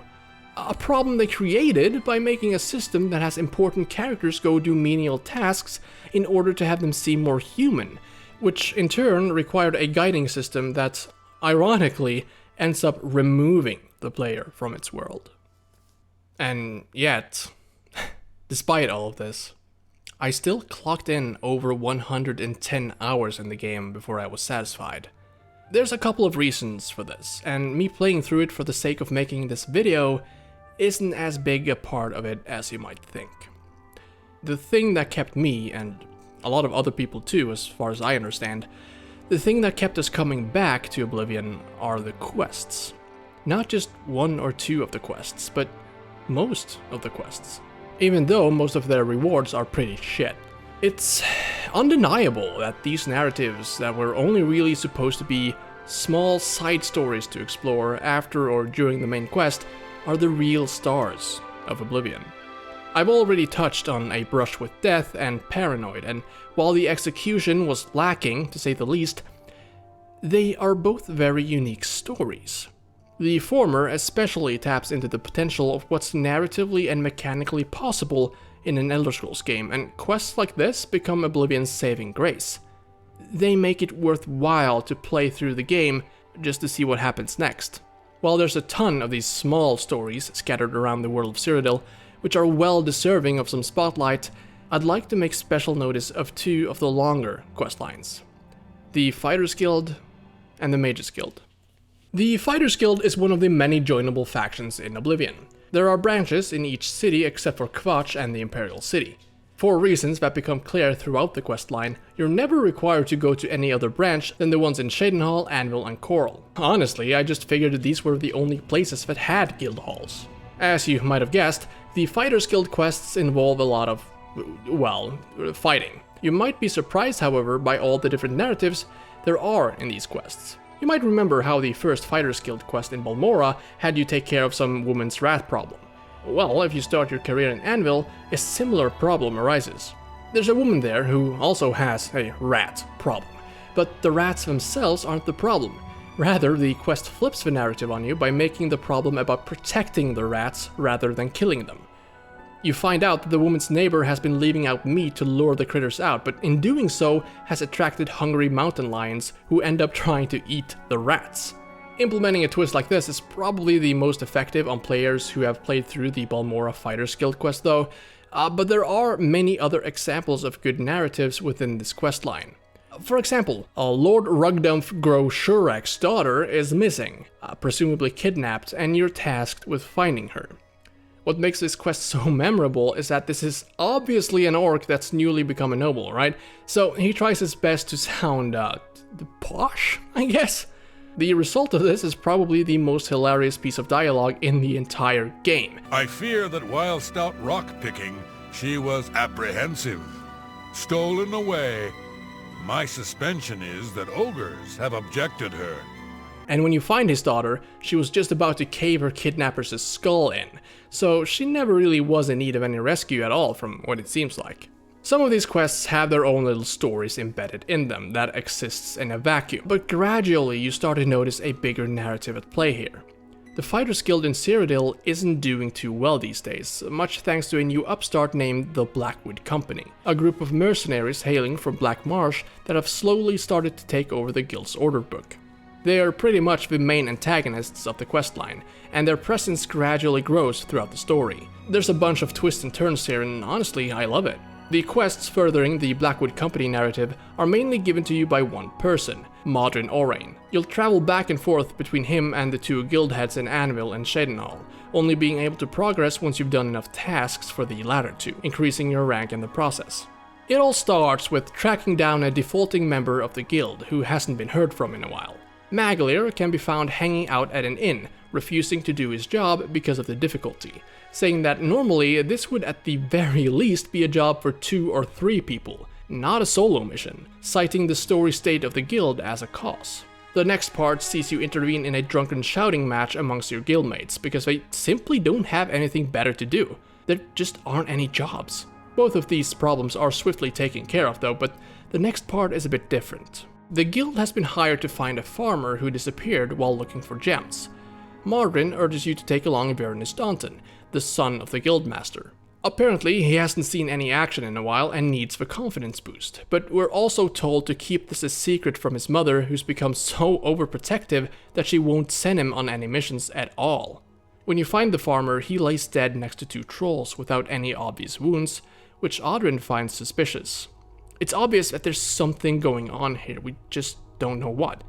A problem they created by making a system that has important characters go do menial tasks in order to have them seem more human, which in turn required a guiding system that, ironically, ends up removing the player from its world. And yet, despite all of this, I still clocked in over 110 hours in the game before I was satisfied. There's a couple of reasons for this, and me playing through it for the sake of making this video isn't as big a part of it as you might think. The thing that kept me, and a lot of other people too as far as I understand, the thing that kept us coming back to Oblivion are the quests. Not just one or two of the quests, but most of the quests. Even though most of their rewards are pretty shit. It's undeniable that these narratives that were only really supposed to be small side stories to explore after or during the main quest are the real stars of Oblivion. I've already touched on A Brush with Death and Paranoid, and while the execution was lacking, to say the least, they are both very unique stories. The former especially taps into the potential of what's narratively and mechanically possible in an Elder Scrolls game, and quests like this become Oblivion's saving grace. They make it worthwhile to play through the game just to see what happens next. While there's a ton of these small stories scattered around the world of Cyrodiil, which are well deserving of some spotlight, I'd like to make special notice of two of the longer questlines: the Fighters Guild and the Mages Guild. The Fighters Guild is one of the many joinable factions in Oblivion. There are branches in each city except for Kvatch and the Imperial City. For reasons that become clear throughout the questline, you're never required to go to any other branch than the ones in Shadenhall, Anvil, and Coral. Honestly, I just figured that these were the only places that had guild halls. As you might have guessed, the Fighters Guild quests involve a lot of, well, fighting. You might be surprised, however, by all the different narratives there are in these quests. You might remember how the first Fighters Guild quest in Balmora had you take care of some woman's rat problem. Well, if you start your career in Anvil, a similar problem arises. There's a woman there who also has a rat problem, but the rats themselves aren't the problem. Rather, the quest flips the narrative on you by making the problem about protecting the rats rather than killing them. You find out that the woman's neighbor has been leaving out meat to lure the critters out, but in doing so has attracted hungry mountain lions who end up trying to eat the rats. Implementing a twist like this is probably the most effective on players who have played through the Balmora Fighters Guild quest though, but there are many other examples of good narratives within this questline. For example, Lord Rugdumph Grow Shurak's daughter is missing, presumably kidnapped, and you're tasked with finding her. What makes this quest so memorable is that this is obviously an orc that's newly become a noble, right? So he tries his best to sound, posh, I guess? The result of this is probably the most hilarious piece of dialogue in the entire game. I fear that whilst out rock-picking, she was apprehensive. Stolen away. My suspension is that ogres have objected her. And when you find his daughter, she was just about to cave her kidnapper's skull in, so she never really was in need of any rescue at all from what it seems like. Some of these quests have their own little stories embedded in them that exists in a vacuum, but gradually you start to notice a bigger narrative at play here. The Fighters Guild in Cyrodiil isn't doing too well these days, much thanks to a new upstart named the Blackwood Company, a group of mercenaries hailing from Black Marsh that have slowly started to take over the guild's order book. They are pretty much the main antagonists of the questline, and their presence gradually grows throughout the story. There's a bunch of twists and turns here, and honestly, I love it. The quests furthering the Blackwood Company narrative are mainly given to you by one person, Modrin Orain. You'll travel back and forth between him and the two guild heads in Anvil and Shadenhall, only being able to progress once you've done enough tasks for the latter two, increasing your rank in the process. It all starts with tracking down a defaulting member of the guild who hasn't been heard from in a while. Magalier can be found hanging out at an inn, refusing to do his job because of the difficulty, saying that normally this would at the very least be a job for 2 or 3 people, not a solo mission, citing the story state of the guild as a cause. The next part sees you intervene in a drunken shouting match amongst your guildmates because they simply don't have anything better to do. There just aren't any jobs. Both of these problems are swiftly taken care of though, but the next part is a bit different. The guild has been hired to find a farmer who disappeared while looking for gems. Modrin urges you to take along Varanus Daunton, the son of the guildmaster. Apparently, he hasn't seen any action in a while and needs the confidence boost, but we're also told to keep this a secret from his mother, who's become so overprotective that she won't send him on any missions at all. When you find the farmer, he lays dead next to 2 trolls without any obvious wounds, which Oddrin finds suspicious. It's obvious that there's something going on here, we just don't know what.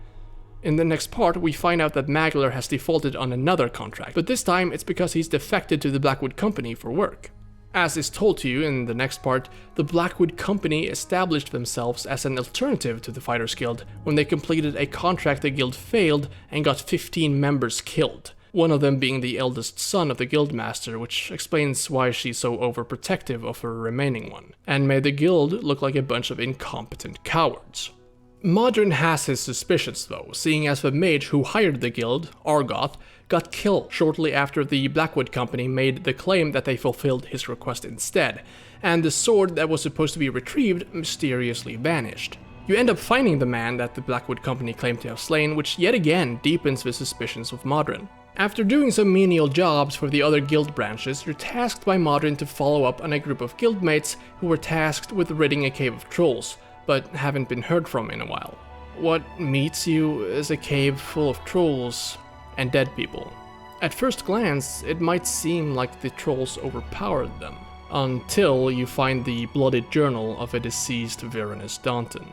In the next part, we find out that Magalier has defaulted on another contract, but this time it's because he's defected to the Blackwood Company for work. As is told to you in the next part, the Blackwood Company established themselves as an alternative to the Fighters Guild when they completed a contract the guild failed and got 15 members killed. One of them being the eldest son of the guildmaster, which explains why she's so overprotective of her remaining one, and made the guild look like a bunch of incompetent cowards. Modrin has his suspicions though, seeing as the mage who hired the guild, Argoth, got killed shortly after the Blackwood Company made the claim that they fulfilled his request instead, and the sword that was supposed to be retrieved mysteriously vanished. You end up finding the man that the Blackwood Company claimed to have slain, which yet again deepens the suspicions of Modrin. After doing some menial jobs for the other guild branches, you're tasked by Modrin to follow up on a group of guildmates who were tasked with ridding a cave of trolls, but haven't been heard from in a while. What meets you is a cave full of trolls and dead people. At first glance, it might seem like the trolls overpowered them, until you find the bloodied journal of a deceased Varanus Daunton.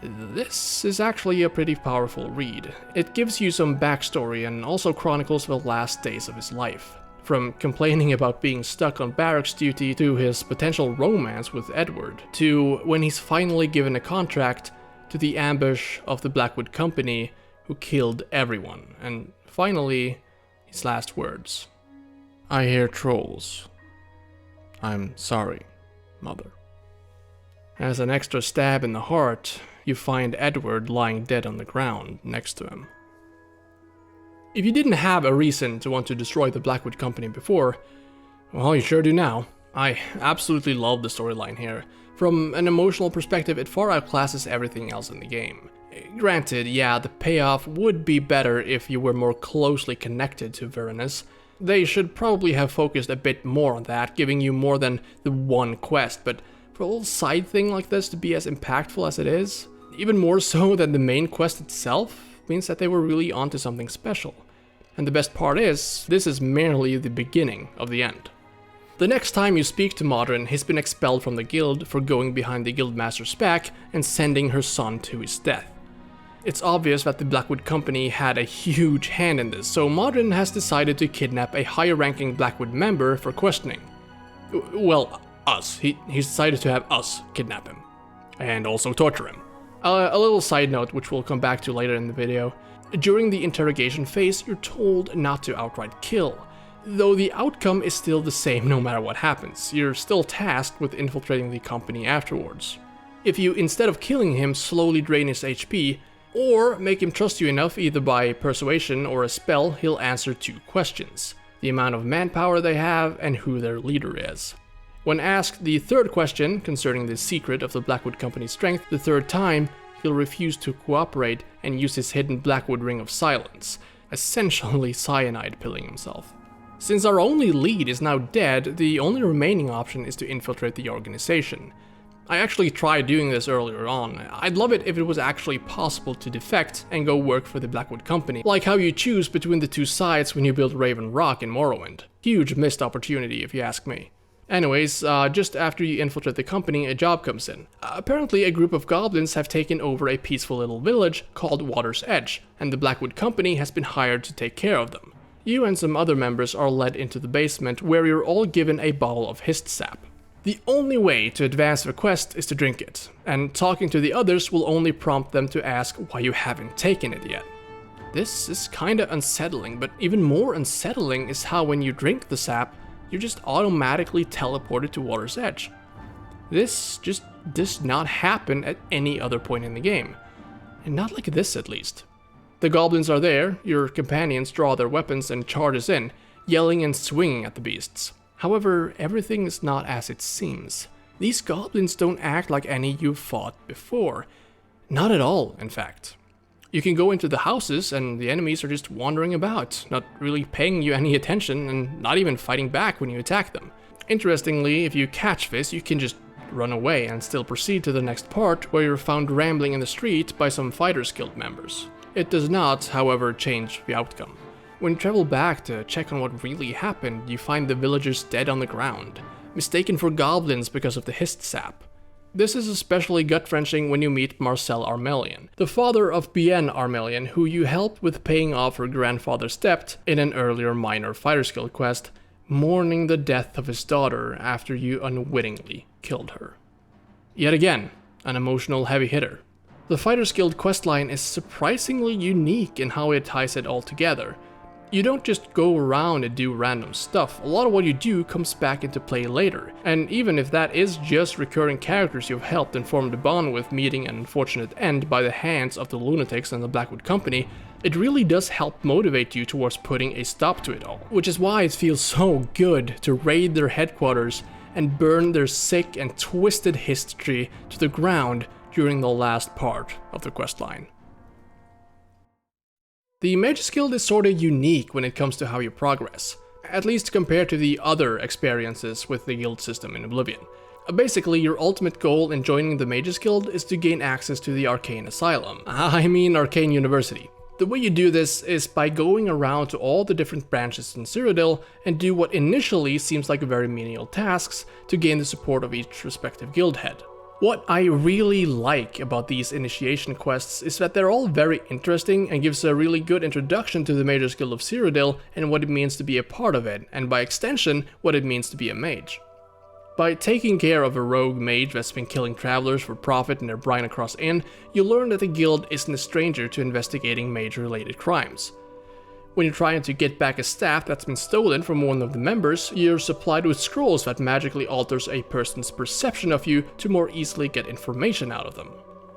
This is actually a pretty powerful read. It gives you some backstory and also chronicles the last days of his life. From complaining about being stuck on barracks duty to his potential romance with Edward, to when he's finally given a contract, to the ambush of the Blackwood Company who killed everyone, and finally, his last words. I hear trolls. I'm sorry, Mother. As an extra stab in the heart, you find Edward lying dead on the ground next to him. If you didn't have a reason to want to destroy the Blackwood Company before, well, you sure do now. I absolutely love the storyline here. From an emotional perspective, it far outclasses everything else in the game. Granted, yeah, the payoff would be better if you were more closely connected to Varanus. They should probably have focused a bit more on that, giving you more than the one quest, but for a little side thing like this to be as impactful as it is, even more so than the main quest itself, means that they were really onto something special. And the best part is, this is merely the beginning of the end. The next time you speak to Modrin, he's been expelled from the guild for going behind the guildmaster's back and sending her son to his death. It's obvious that the Blackwood Company had a huge hand in this, so Modrin has decided to kidnap a higher-ranking Blackwood member for questioning. Well, us. He's decided to have us kidnap him. And also torture him. A little side note, which we'll come back to later in the video. During the interrogation phase, you're told not to outright kill, though the outcome is still the same no matter what happens. You're still tasked with infiltrating the company afterwards. If you, instead of killing him, slowly drain his HP, or make him trust you enough either by persuasion or a spell, he'll answer 2 questions: the amount of manpower they have and who their leader is. When asked the 3rd question, concerning the secret of the Blackwood Company's strength, the 3rd time, he'll refuse to cooperate and use his hidden Blackwood Ring of Silence, essentially cyanide pilling himself. Since our only lead is now dead, the only remaining option is to infiltrate the organization. I actually tried doing this earlier on. I'd love it if it was actually possible to defect and go work for the Blackwood Company, like how you choose between the two sides when you build Raven Rock in Morrowind. Huge missed opportunity if you ask me. Anyways, just after you infiltrate the company, a job comes in. Apparently a group of goblins have taken over a peaceful little village called Water's Edge, and the Blackwood Company has been hired to take care of them. You and some other members are led into the basement where you're all given a bottle of hist sap. The only way to advance the quest is to drink it, and talking to the others will only prompt them to ask why you haven't taken it yet. This is kinda unsettling, but even more unsettling is how when you drink the sap, you're just automatically teleported to Water's Edge. This just does not happen at any other point in the game, and not like this at least. The goblins are there, your companions draw their weapons and charges in, yelling and swinging at the beasts. However, everything is not as it seems. These goblins don't act like any you've fought before. Not at all, in fact. You can go into the houses and the enemies are just wandering about, not really paying you any attention and not even fighting back when you attack them. Interestingly, if you catch this, you can just run away and still proceed to the next part where you're found rambling in the street by some Fighters Guild members. It does not, however, change the outcome. When you travel back to check on what really happened, you find the villagers dead on the ground, mistaken for goblins because of the hist sap. This is especially gut-wrenching when you meet Marcel Armelian, the father of Bien Armelian, who you helped with paying off her grandfather's debt in an earlier minor Fighters Guild quest, mourning the death of his daughter after you unwittingly killed her. Yet again, an emotional heavy hitter. The Fighters Guild questline is surprisingly unique in how it ties it all together. You don't just go around and do random stuff, a lot of what you do comes back into play later, and even if that is just recurring characters you've helped and formed a bond with meeting an unfortunate end by the hands of the lunatics and the Blackwood Company, it really does help motivate you towards putting a stop to it all. Which is why it feels so good to raid their headquarters and burn their sick and twisted history to the ground during the last part of the questline. The Mage's Guild is sorta unique when it comes to how you progress, at least compared to the other experiences with the guild system in Oblivion. Basically, your ultimate goal in joining the Mage's Guild is to gain access to the Arcane Asylum, Arcane University. The way you do this is by going around to all the different branches in Cyrodiil and do what initially seems like very menial tasks to gain the support of each respective guild head. What I really like about these initiation quests is that they're all very interesting and gives a really good introduction to the Mage's Guild of Cyrodiil and what it means to be a part of it, and by extension, what it means to be a mage. By taking care of a rogue mage that's been killing travelers for profit in their Brine Across Inn, you learn that the guild isn't a stranger to investigating mage-related crimes. When you're trying to get back a staff that's been stolen from one of the members, you're supplied with scrolls that magically alters a person's perception of you to more easily get information out of them.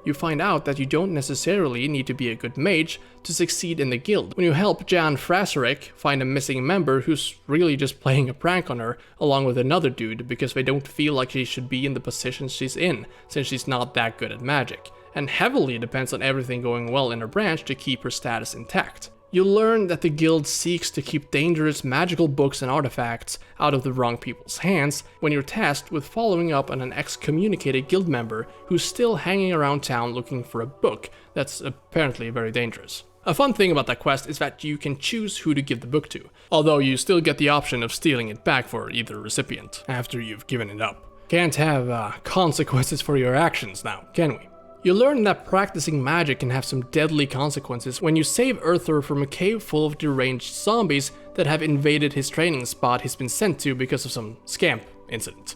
You find out that you don't necessarily need to be a good mage to succeed in the guild when you help Jan Fraserek find a missing member who's really just playing a prank on her along with another dude because they don't feel like she should be in the position she's in since she's not that good at magic, and heavily depends on everything going well in her branch to keep her status intact. You learn that the guild seeks to keep dangerous magical books and artifacts out of the wrong people's hands when you're tasked with following up on an excommunicated guild member who's still hanging around town looking for a book that's apparently very dangerous. A fun thing about that quest is that you can choose who to give the book to, although you still get the option of stealing it back for either recipient after you've given it up. Can't have consequences for your actions now, can we? You learn that practicing magic can have some deadly consequences when you save Arthur from a cave full of deranged zombies that have invaded his training spot he's been sent to because of some scamp incident.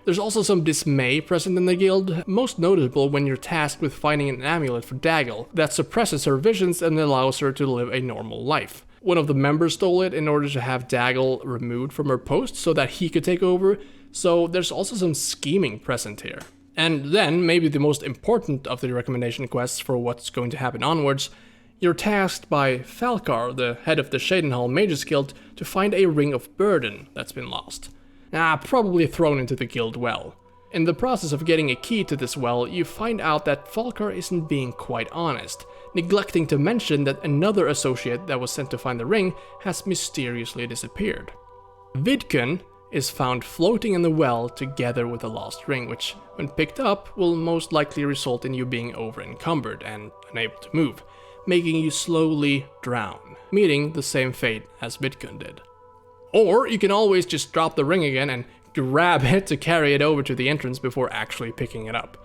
There's also some dismay present in the guild, most notable when you're tasked with finding an amulet for Daggle that suppresses her visions and allows her to live a normal life. One of the members stole it in order to have Daggle removed from her post so that he could take over, so there's also some scheming present here. And then, maybe the most important of the recommendation quests for what's going to happen onwards, you're tasked by Falcar, the head of the Shadenhall Mages Guild, to find a Ring of Burden that's been lost. Probably thrown into the guild well. In the process of getting a key to this well, you find out that Falcar isn't being quite honest, neglecting to mention that another associate that was sent to find the ring has mysteriously disappeared. Vidkun is found floating in the well together with the lost ring, which, when picked up, will most likely result in you being over-encumbered and unable to move, making you slowly drown, meeting the same fate as Vidkun did. Or you can always just drop the ring again and grab it to carry it over to the entrance before actually picking it up.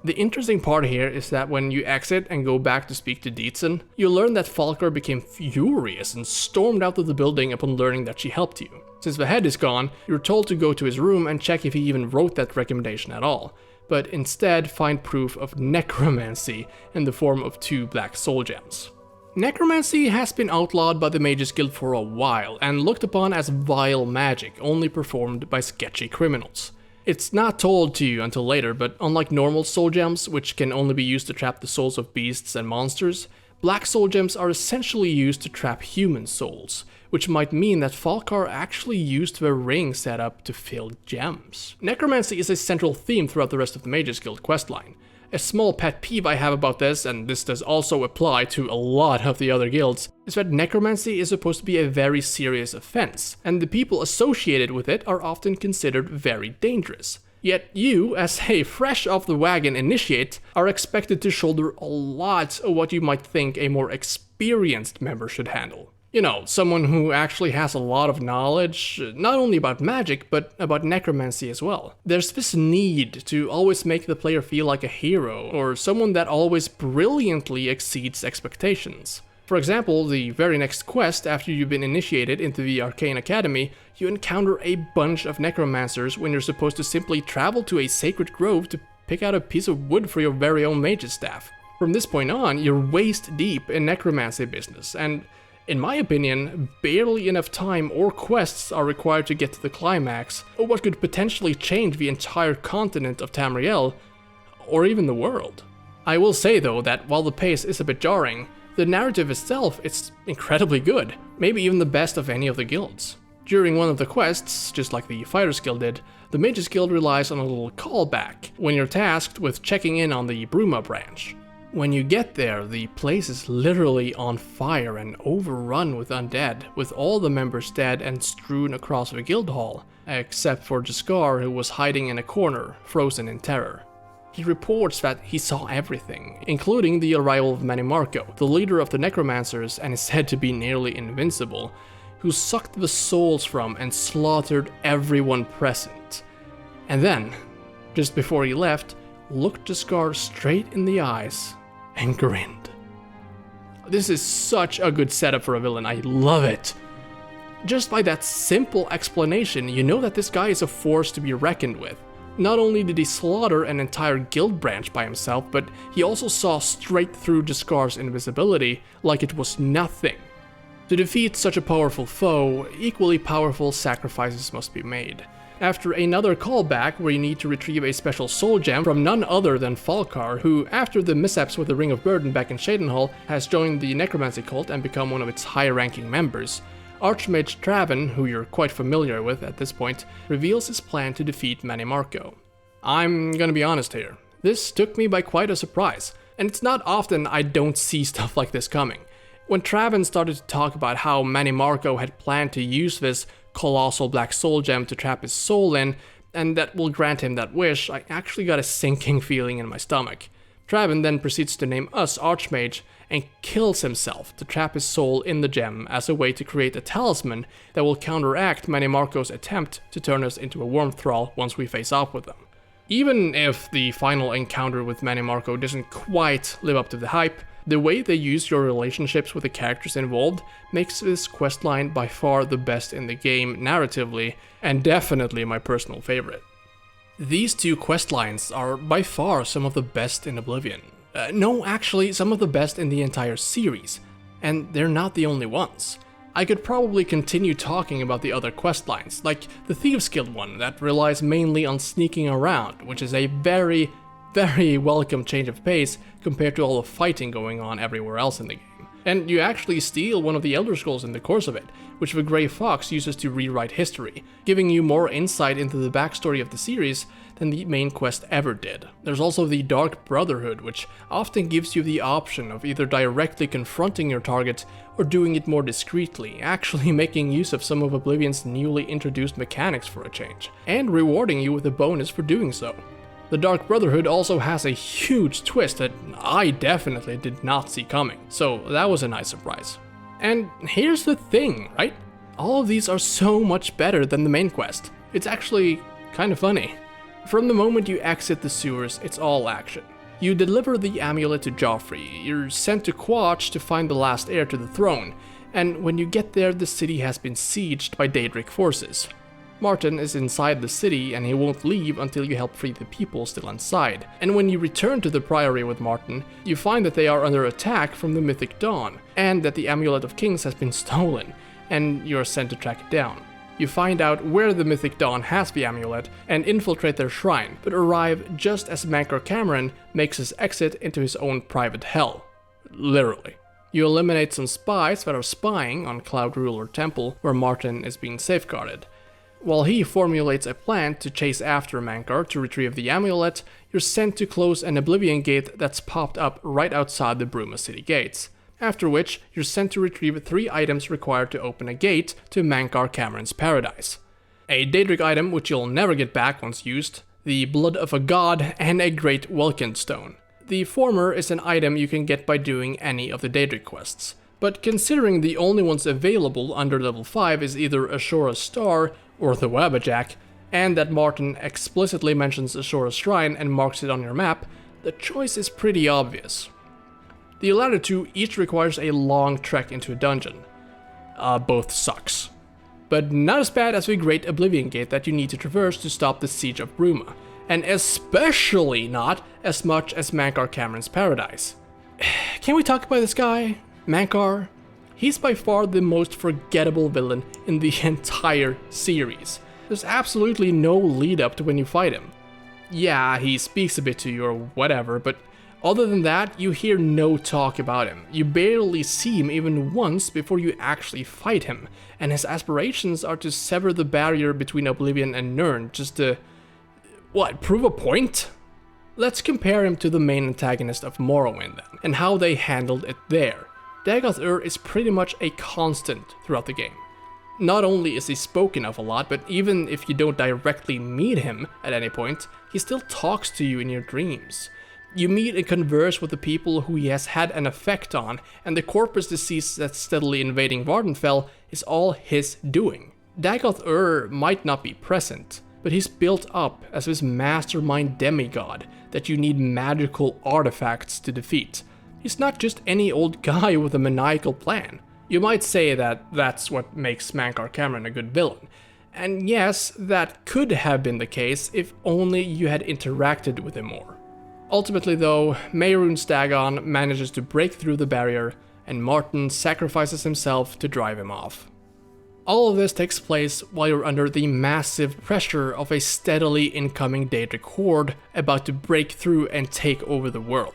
The interesting part here is that when you exit and go back to speak to Dietzen, you learn that Falkar became furious and stormed out of the building upon learning that she helped you. Since the head is gone, you're told to go to his room and check if he even wrote that recommendation at all, but instead find proof of necromancy in the form of 2 black soul gems. Necromancy has been outlawed by the Mages Guild for a while and looked upon as vile magic only performed by sketchy criminals. It's not told to you until later, but unlike normal soul gems, which can only be used to trap the souls of beasts and monsters, black soul gems are essentially used to trap human souls, which might mean that Falkar actually used the ring set up to fill gems. Necromancy is a central theme throughout the rest of the Mages Guild questline. A small pet peeve I have about this, and this does also apply to a lot of the other guilds, is that necromancy is supposed to be a very serious offense, and the people associated with it are often considered very dangerous. Yet you, as a fresh off the wagon initiate, are expected to shoulder a lot of what you might think a more experienced member should handle. You know, someone who actually has a lot of knowledge, not only about magic, but about necromancy as well. There's this need to always make the player feel like a hero, or someone that always brilliantly exceeds expectations. For example, the very next quest after you've been initiated into the Arcane Academy, you encounter a bunch of necromancers when you're supposed to simply travel to a sacred grove to pick out a piece of wood for your very own mage's staff. From this point on, you're waist deep in necromancy business, and in my opinion, barely enough time or quests are required to get to the climax, or what could potentially change the entire continent of Tamriel, or even the world. I will say though that while the pace is a bit jarring, the narrative itself is incredibly good, maybe even the best of any of the guilds. During one of the quests, just like the Fighters Guild did, the Mages Guild relies on a little callback when you're tasked with checking in on the Bruma branch. When you get there, the place is literally on fire and overrun with undead, with all the members dead and strewn across the guild hall, except for Jaskar, who was hiding in a corner, frozen in terror. He reports that he saw everything, including the arrival of Manimarco, the leader of the necromancers and is said to be nearly invincible, who sucked the souls from and slaughtered everyone present. And then, just before he left, looked Jaskar straight in the eyes and grinned. This is such a good setup for a villain, I love it. Just by that simple explanation, you know that this guy is a force to be reckoned with. Not only did he slaughter an entire guild branch by himself, but he also saw straight through Jaskar's invisibility like it was nothing. To defeat such a powerful foe, equally powerful sacrifices must be made. After another callback where you need to retrieve a special soul gem from none other than Falkar, who, after the mishaps with the Ring of Burden back in Shadenhall, has joined the necromancy cult and become one of its high-ranking members, Archmage Traven, who you're quite familiar with at this point, reveals his plan to defeat Manimarco. I'm gonna be honest here, this took me by quite a surprise, and it's not often I don't see stuff like this coming. When Traven started to talk about how Manimarco had planned to use this colossal black soul gem to trap his soul in, and that will grant him that wish, I actually got a sinking feeling in my stomach. Traven then proceeds to name us Archmage and kills himself to trap his soul in the gem as a way to create a talisman that will counteract Manimarco's attempt to turn us into a worm thrall once we face off with them. Even if the final encounter with Manimarco doesn't quite live up to the hype, the way they use your relationships with the characters involved makes this questline by far the best in the game narratively, and definitely my personal favorite. These 2 questlines are by far some of the best in Oblivion. No, actually, some of the best in the entire series, and they're not the only ones. I could probably continue talking about the other questlines, like the Thieves Guild one that relies mainly on sneaking around, which is a very welcome change of pace compared to all the fighting going on everywhere else in the game. And you actually steal one of the Elder Scrolls in the course of it, which the Grey Fox uses to rewrite history, giving you more insight into the backstory of the series than the main quest ever did. There's also the Dark Brotherhood, which often gives you the option of either directly confronting your target or doing it more discreetly, actually making use of some of Oblivion's newly introduced mechanics for a change, and rewarding you with a bonus for doing so. The Dark Brotherhood also has a huge twist that I definitely did not see coming, so that was a nice surprise. And here's the thing, right? All of these are so much better than the main quest. It's actually kind of funny. From the moment you exit the sewers, it's all action. You deliver the amulet to Joffrey, you're sent to Quatch to find the last heir to the throne, and when you get there, the city has been sieged by Daedric forces. Martin is inside the city and he won't leave until you help free the people still inside. And when you return to the Priory with Martin, you find that they are under attack from the Mythic Dawn, and that the Amulet of Kings has been stolen, and you are sent to track it down. You find out where the Mythic Dawn has the amulet and infiltrate their shrine, but arrive just as Mankar Cameron makes his exit into his own private hell. Literally. You eliminate some spies that are spying on Cloud Ruler Temple, where Martin is being safeguarded. While he formulates a plan to chase after Mankar to retrieve the amulet, you're sent to close an Oblivion gate that's popped up right outside the Bruma city gates. After which, you're sent to retrieve 3 items required to open a gate to Mankar Cameron's paradise. A Daedric item which you'll never get back once used, the Blood of a God, and a Great Welkin Stone. The former is an item you can get by doing any of the Daedric quests, but considering the only ones available under level 5 is either Ashora's Star or the Wabbajack, and that Martin explicitly mentions Ashora's Shrine and marks it on your map, the choice is pretty obvious. The latter two each requires a long trek into a dungeon. Both sucks. But not as bad as the Great Oblivion Gate that you need to traverse to stop the Siege of Bruma, and especially not as much as Mankar Cameron's Paradise. Can we talk about this guy? Mankar? He's by far the most forgettable villain in the entire series. There's absolutely no lead up to when you fight him. Yeah, he speaks a bit to you or whatever, but other than that, you hear no talk about him. You barely see him even once before you actually fight him, and his aspirations are to sever the barrier between Oblivion and Nirn just to... what, prove a point? Let's compare him to the main antagonist of Morrowind then, and how they handled it there. Dagoth is pretty much a constant throughout the game. Not only is he spoken of a lot, but even if you don't directly meet him at any point, he still talks to you in your dreams. You meet and converse with the people who he has had an effect on, and the corpus disease that's steadily invading Vardenfell is all his doing. Dagoth might not be present, but he's built up as this mastermind demigod that you need magical artifacts to defeat. He's not just any old guy with a maniacal plan. You might say that that's what makes Mankar Cameron a good villain. And yes, that could have been the case if only you had interacted with him more. Ultimately though, Mehrunes Dagon manages to break through the barrier, and Martin sacrifices himself to drive him off. All of this takes place while you're under the massive pressure of a steadily incoming Daedric horde about to break through and take over the world.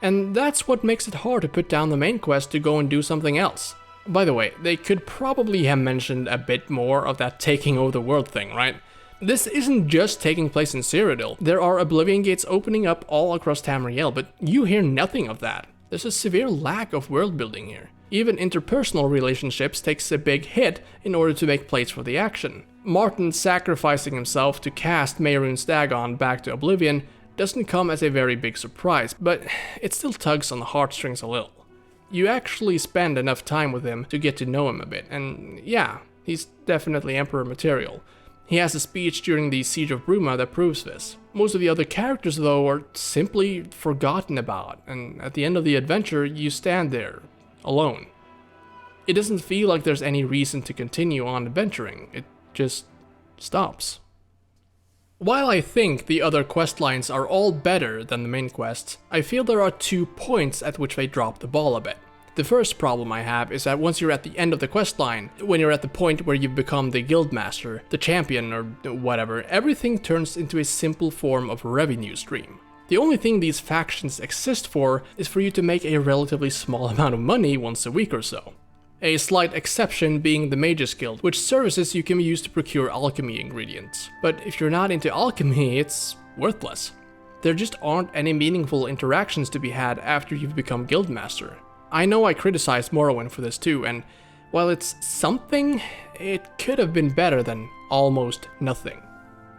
And that's what makes it hard to put down the main quest to go and do something else. By the way, they could probably have mentioned a bit more of that taking over the world thing, right? This isn't just taking place in Cyrodiil. There are Oblivion gates opening up all across Tamriel, but you hear nothing of that. There's a severe lack of world building here. Even interpersonal relationships takes a big hit in order to make place for the action. Martin sacrificing himself to cast Mehrunes Dagon back to Oblivion doesn't come as a very big surprise, but it still tugs on the heartstrings a little. You actually spend enough time with him to get to know him a bit, and yeah, he's definitely Emperor material. He has a speech during the Siege of Bruma that proves this. Most of the other characters though are simply forgotten about, and at the end of the adventure you stand there, alone. It doesn't feel like there's any reason to continue on adventuring, it just stops. While I think the other questlines are all better than the main quests, I feel there are 2 points at which they drop the ball a bit. The first problem I have is that once you're at the end of the questline, when you're at the point where you've become the guildmaster, the champion or whatever, everything turns into a simple form of revenue stream. The only thing these factions exist for is for you to make a relatively small amount of money once a week or so. A slight exception being the Mages Guild, which services you can use to procure alchemy ingredients. But if you're not into alchemy, it's worthless. There just aren't any meaningful interactions to be had after you've become Guildmaster. I know I criticized Morrowind for this too, and while it's something, it could have been better than almost nothing.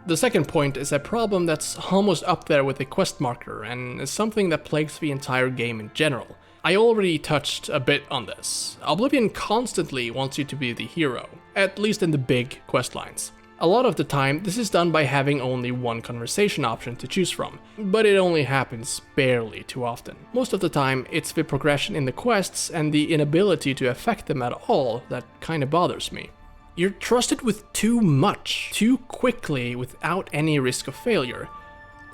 The second point is a problem that's almost up there with the quest marker, and is something that plagues the entire game in general. I already touched a bit on this. Oblivion constantly wants you to be the hero, at least in the big questlines. A lot of the time, this is done by having only one conversation option to choose from, but it only happens barely too often. Most of the time, it's the progression in the quests and the inability to affect them at all that kinda bothers me. You're trusted with too much, too quickly, without any risk of failure.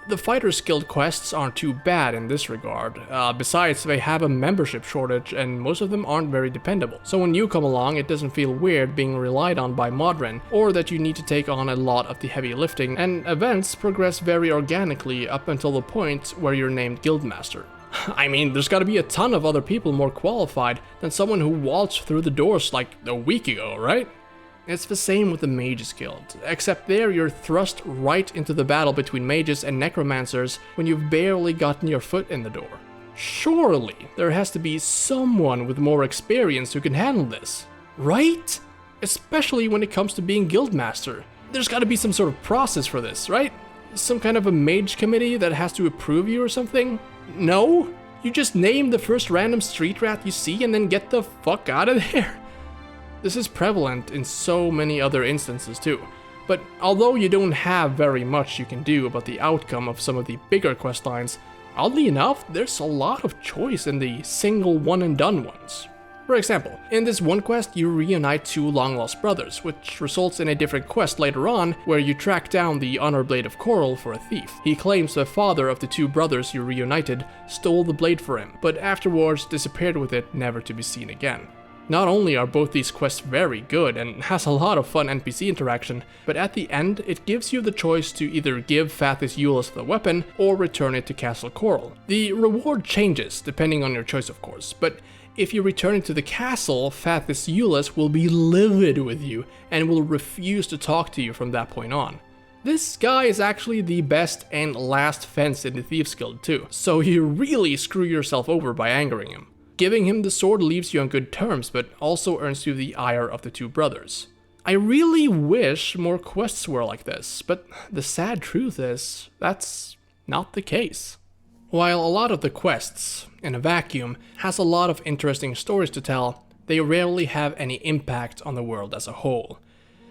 The Fighters Guild quests aren't too bad in this regard. Besides, they have a membership shortage and most of them aren't very dependable. So when you come along, it doesn't feel weird being relied on by Modren, or that you need to take on a lot of the heavy lifting, and events progress very organically up until the point where you're named Guildmaster. I mean, there's gotta be a ton of other people more qualified than someone who waltzed through the doors like a week ago, right? It's the same with the Mages Guild, except there you're thrust right into the battle between mages and necromancers when you've barely gotten your foot in the door. Surely there has to be someone with more experience who can handle this, right? Especially when it comes to being Guildmaster. There's gotta be some sort of process for this, right? Some kind of a mage committee that has to approve you or something? No? You just name the first random street rat you see and then get the fuck out of there? This is prevalent in so many other instances too, but although you don't have very much you can do about the outcome of some of the bigger questlines, oddly enough, there's a lot of choice in the single one and done ones. For example, in this one quest you reunite two long-lost brothers, which results in a different quest later on where you track down the Honor Blade of Coral for a thief. He claims the father of the two brothers you reunited stole the blade for him, but afterwards disappeared with it, never to be seen again. Not only are both these quests very good and has a lot of fun NPC interaction, but at the end it gives you the choice to either give Fathis Eulis the weapon or return it to Castle Coral. The reward changes depending on your choice of course, but if you return it to the castle, Fathis Eulis will be livid with you and will refuse to talk to you from that point on. This guy is actually the best and last fence in the Thieves Guild too, so you really screw yourself over by angering him. Giving him the sword leaves you on good terms, but also earns you the ire of the two brothers. I really wish more quests were like this, but the sad truth is, that's not the case. While a lot of the quests, in a vacuum, has a lot of interesting stories to tell, they rarely have any impact on the world as a whole.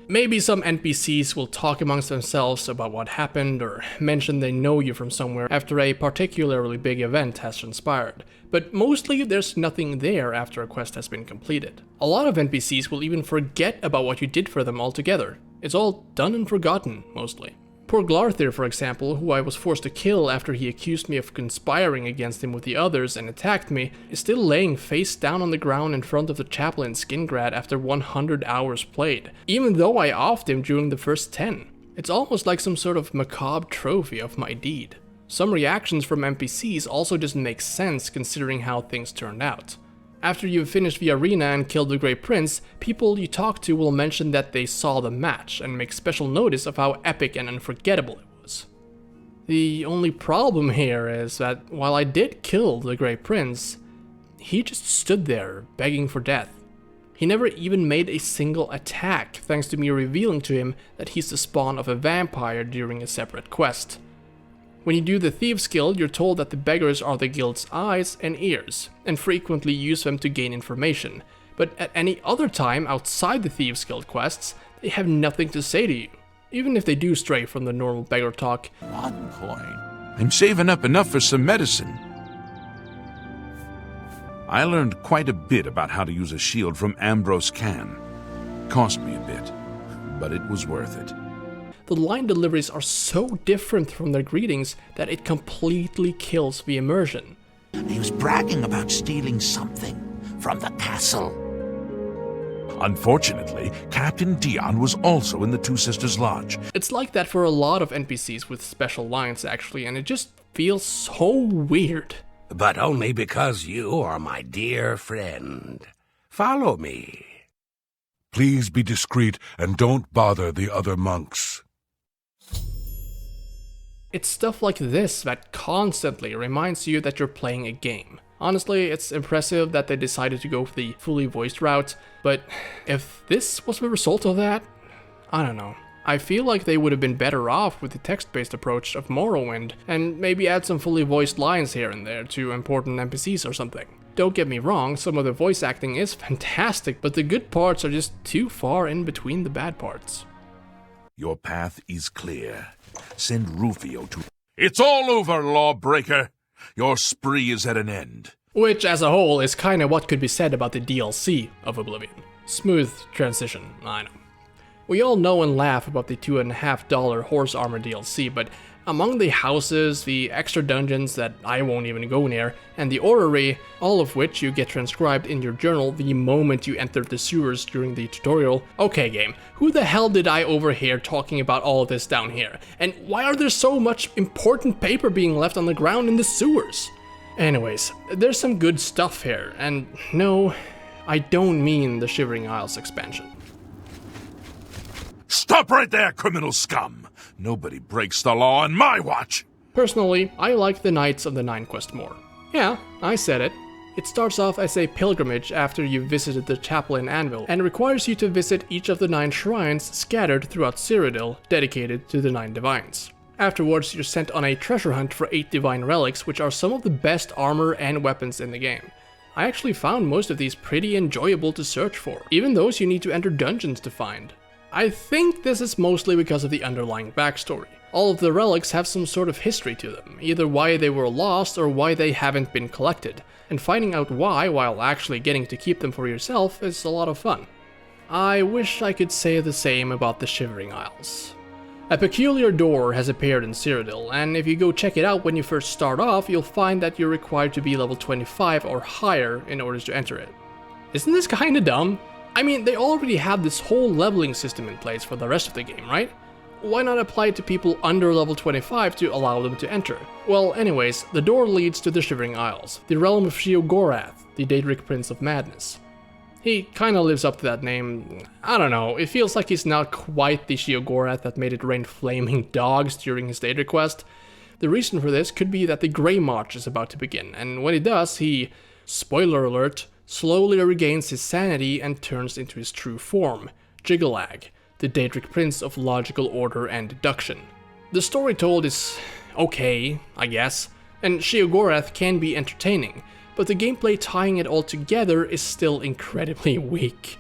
Maybe some NPCs will talk amongst themselves about what happened or mention they know you from somewhere after a particularly big event has transpired, but mostly there's nothing there after a quest has been completed. A lot of NPCs will even forget about what you did for them altogether. It's all done and forgotten, mostly. Poor Glarthir, for example, who I was forced to kill after he accused me of conspiring against him with the others and attacked me, is still laying face down on the ground in front of the chapel in Skingrad after 100 hours played, even though I offed him during the first 10. It's almost like some sort of macabre trophy of my deed. Some reactions from NPCs also just make sense considering how things turned out. After you've finished the arena and killed the Grey Prince, people you talk to will mention that they saw the match and make special notice of how epic and unforgettable it was. The only problem here is that while I did kill the Grey Prince, he just stood there begging for death. He never even made a single attack thanks to me revealing to him that he's the spawn of a vampire during a separate quest. When you do the Thieves Guild, you're told that the beggars are the guild's eyes and ears, and frequently use them to gain information, but at any other time outside the Thieves Guild quests, they have nothing to say to you, even if they do stray from the normal beggar talk. On point. I'm saving up enough for some medicine. I learned quite a bit about how to use a shield from Ambrose Can. Cost me a bit, but it was worth it. The line deliveries are so different from their greetings that it completely kills the immersion. He was bragging about stealing something from the castle. Unfortunately, Captain Dion was also in the Two Sisters Lodge. It's like that for a lot of NPCs with special lines actually, and it just feels so weird. But only because you are my dear friend. Follow me. Please be discreet and don't bother the other monks. It's stuff like this that constantly reminds you that you're playing a game. Honestly, it's impressive that they decided to go for the fully voiced route, but if this was the result of that, I don't know. I feel like they would have been better off with the text-based approach of Morrowind, and maybe add some fully voiced lines here and there to important NPCs or something. Don't get me wrong, some of the voice acting is fantastic, but the good parts are just too far in between the bad parts. Your path is clear. Send Rufio to... It's all over, lawbreaker! Your spree is at an end. Which, as a whole, is kinda what could be said about the DLC of Oblivion. Smooth transition, I know. We all know and laugh about the $2.50 horse armor DLC, but among the houses, the extra dungeons that I won't even go near, and the orrery, all of which you get transcribed in your journal the moment you enter the sewers during the tutorial. Okay game, who the hell did I overhear talking about all of this down here? And why are there so much important paper being left on the ground in the sewers? Anyways, there's some good stuff here, and no, I don't mean the Shivering Isles expansion. Stop right there, criminal scum! Nobody breaks the law on my watch! Personally, I like the Knights of the Nine Quest more. Yeah, I said it. It starts off as a pilgrimage after you've visited the chapel in Anvil, and requires you to visit each of the 9 shrines scattered throughout Cyrodiil, dedicated to the 9 divines. Afterwards, you're sent on a treasure hunt for 8 divine relics, which are some of the best armor and weapons in the game. I actually found most of these pretty enjoyable to search for, even those you need to enter dungeons to find. I think this is mostly because of the underlying backstory. All of the relics have some sort of history to them, either why they were lost or why they haven't been collected, and finding out why while actually getting to keep them for yourself is a lot of fun. I wish I could say the same about the Shivering Isles. A peculiar door has appeared in Cyrodiil, and if you go check it out when you first start off, you'll find that you're required to be level 25 or higher in order to enter it. Isn't this kinda dumb? I mean, they already have this whole leveling system in place for the rest of the game, right? Why not apply it to people under level 25 to allow them to enter? Well, anyways, the door leads to the Shivering Isles, the realm of Sheogorath, the Daedric Prince of Madness. He kinda lives up to that name. I don't know, it feels like he's not quite the Sheogorath that made it rain flaming dogs during his Daedric quest. The reason for this could be that the Grey March is about to begin, and when it does, he, spoiler alert, slowly regains his sanity and turns into his true form, Jiggelag, the Daedric Prince of Logical Order and Deduction. The story told is okay, I guess, and Sheogorath can be entertaining, but the gameplay tying it all together is still incredibly weak.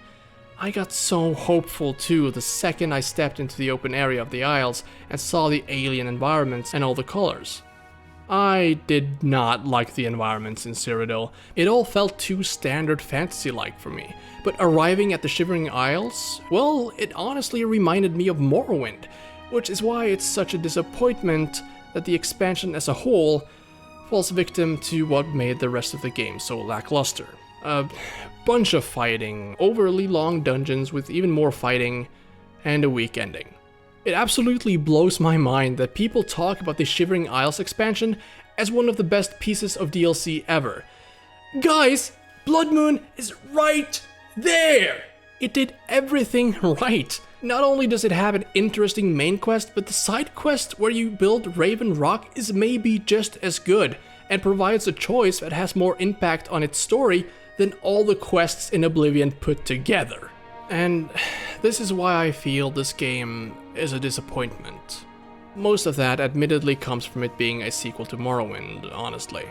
I got so hopeful too the second I stepped into the open area of the Isles and saw the alien environments and all the colors. I did not like the environments in Cyrodiil. It all felt too standard fantasy-like for me. But arriving at the Shivering Isles, well, it honestly reminded me of Morrowind, which is why it's such a disappointment that the expansion as a whole falls victim to what made the rest of the game so lackluster. A bunch of fighting, overly long dungeons with even more fighting, and a weak ending. It absolutely blows my mind that people talk about the Shivering Isles expansion as one of the best pieces of DLC ever. Guys, Blood Moon is right there! It did everything right. Not only does it have an interesting main quest, but the side quest where you build Raven Rock is maybe just as good, and provides a choice that has more impact on its story than all the quests in Oblivion put together. And this is why I feel this game is a disappointment. Most of that admittedly comes from it being a sequel to Morrowind, honestly.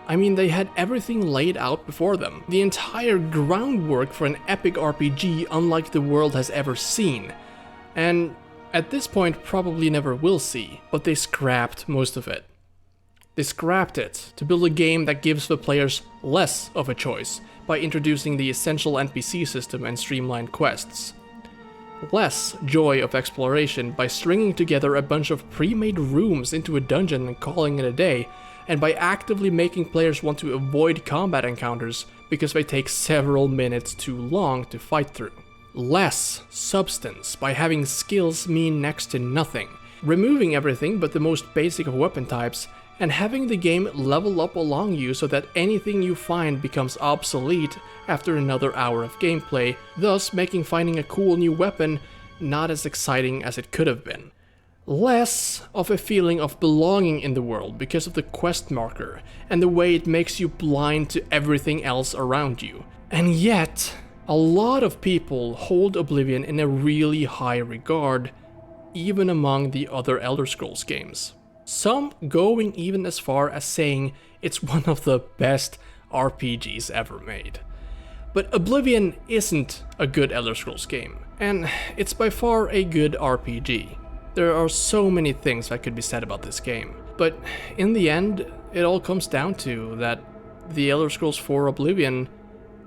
I mean, they had everything laid out before them, the entire groundwork for an epic RPG unlike the world has ever seen, and at this point probably never will see, but they scrapped most of it. They scrapped it to build a game that gives the players less of a choice by introducing the Essential NPC System and streamlined quests. Less joy of exploration by stringing together a bunch of pre-made rooms into a dungeon and calling it a day, and by actively making players want to avoid combat encounters because they take several minutes too long to fight through. Less substance by having skills mean next to nothing, removing everything but the most basic of weapon types, and having the game level up along you so that anything you find becomes obsolete after another hour of gameplay, thus making finding a cool new weapon not as exciting as it could have been. Less of a feeling of belonging in the world because of the quest marker and the way it makes you blind to everything else around you. And yet, a lot of people hold Oblivion in a really high regard, even among the other Elder Scrolls games. Some going even as far as saying it's one of the best RPGs ever made. But Oblivion isn't a good Elder Scrolls game, and it's by far a good RPG. There are so many things that could be said about this game, but in the end, it all comes down to that the Elder Scrolls 4 Oblivion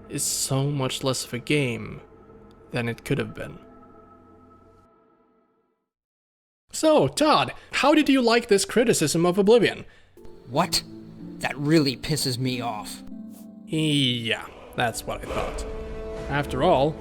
is so much less of a game than it could have been. So, Todd, how did you like this criticism of Oblivion? What? That really pisses me off. Yeah, that's what I thought. After all,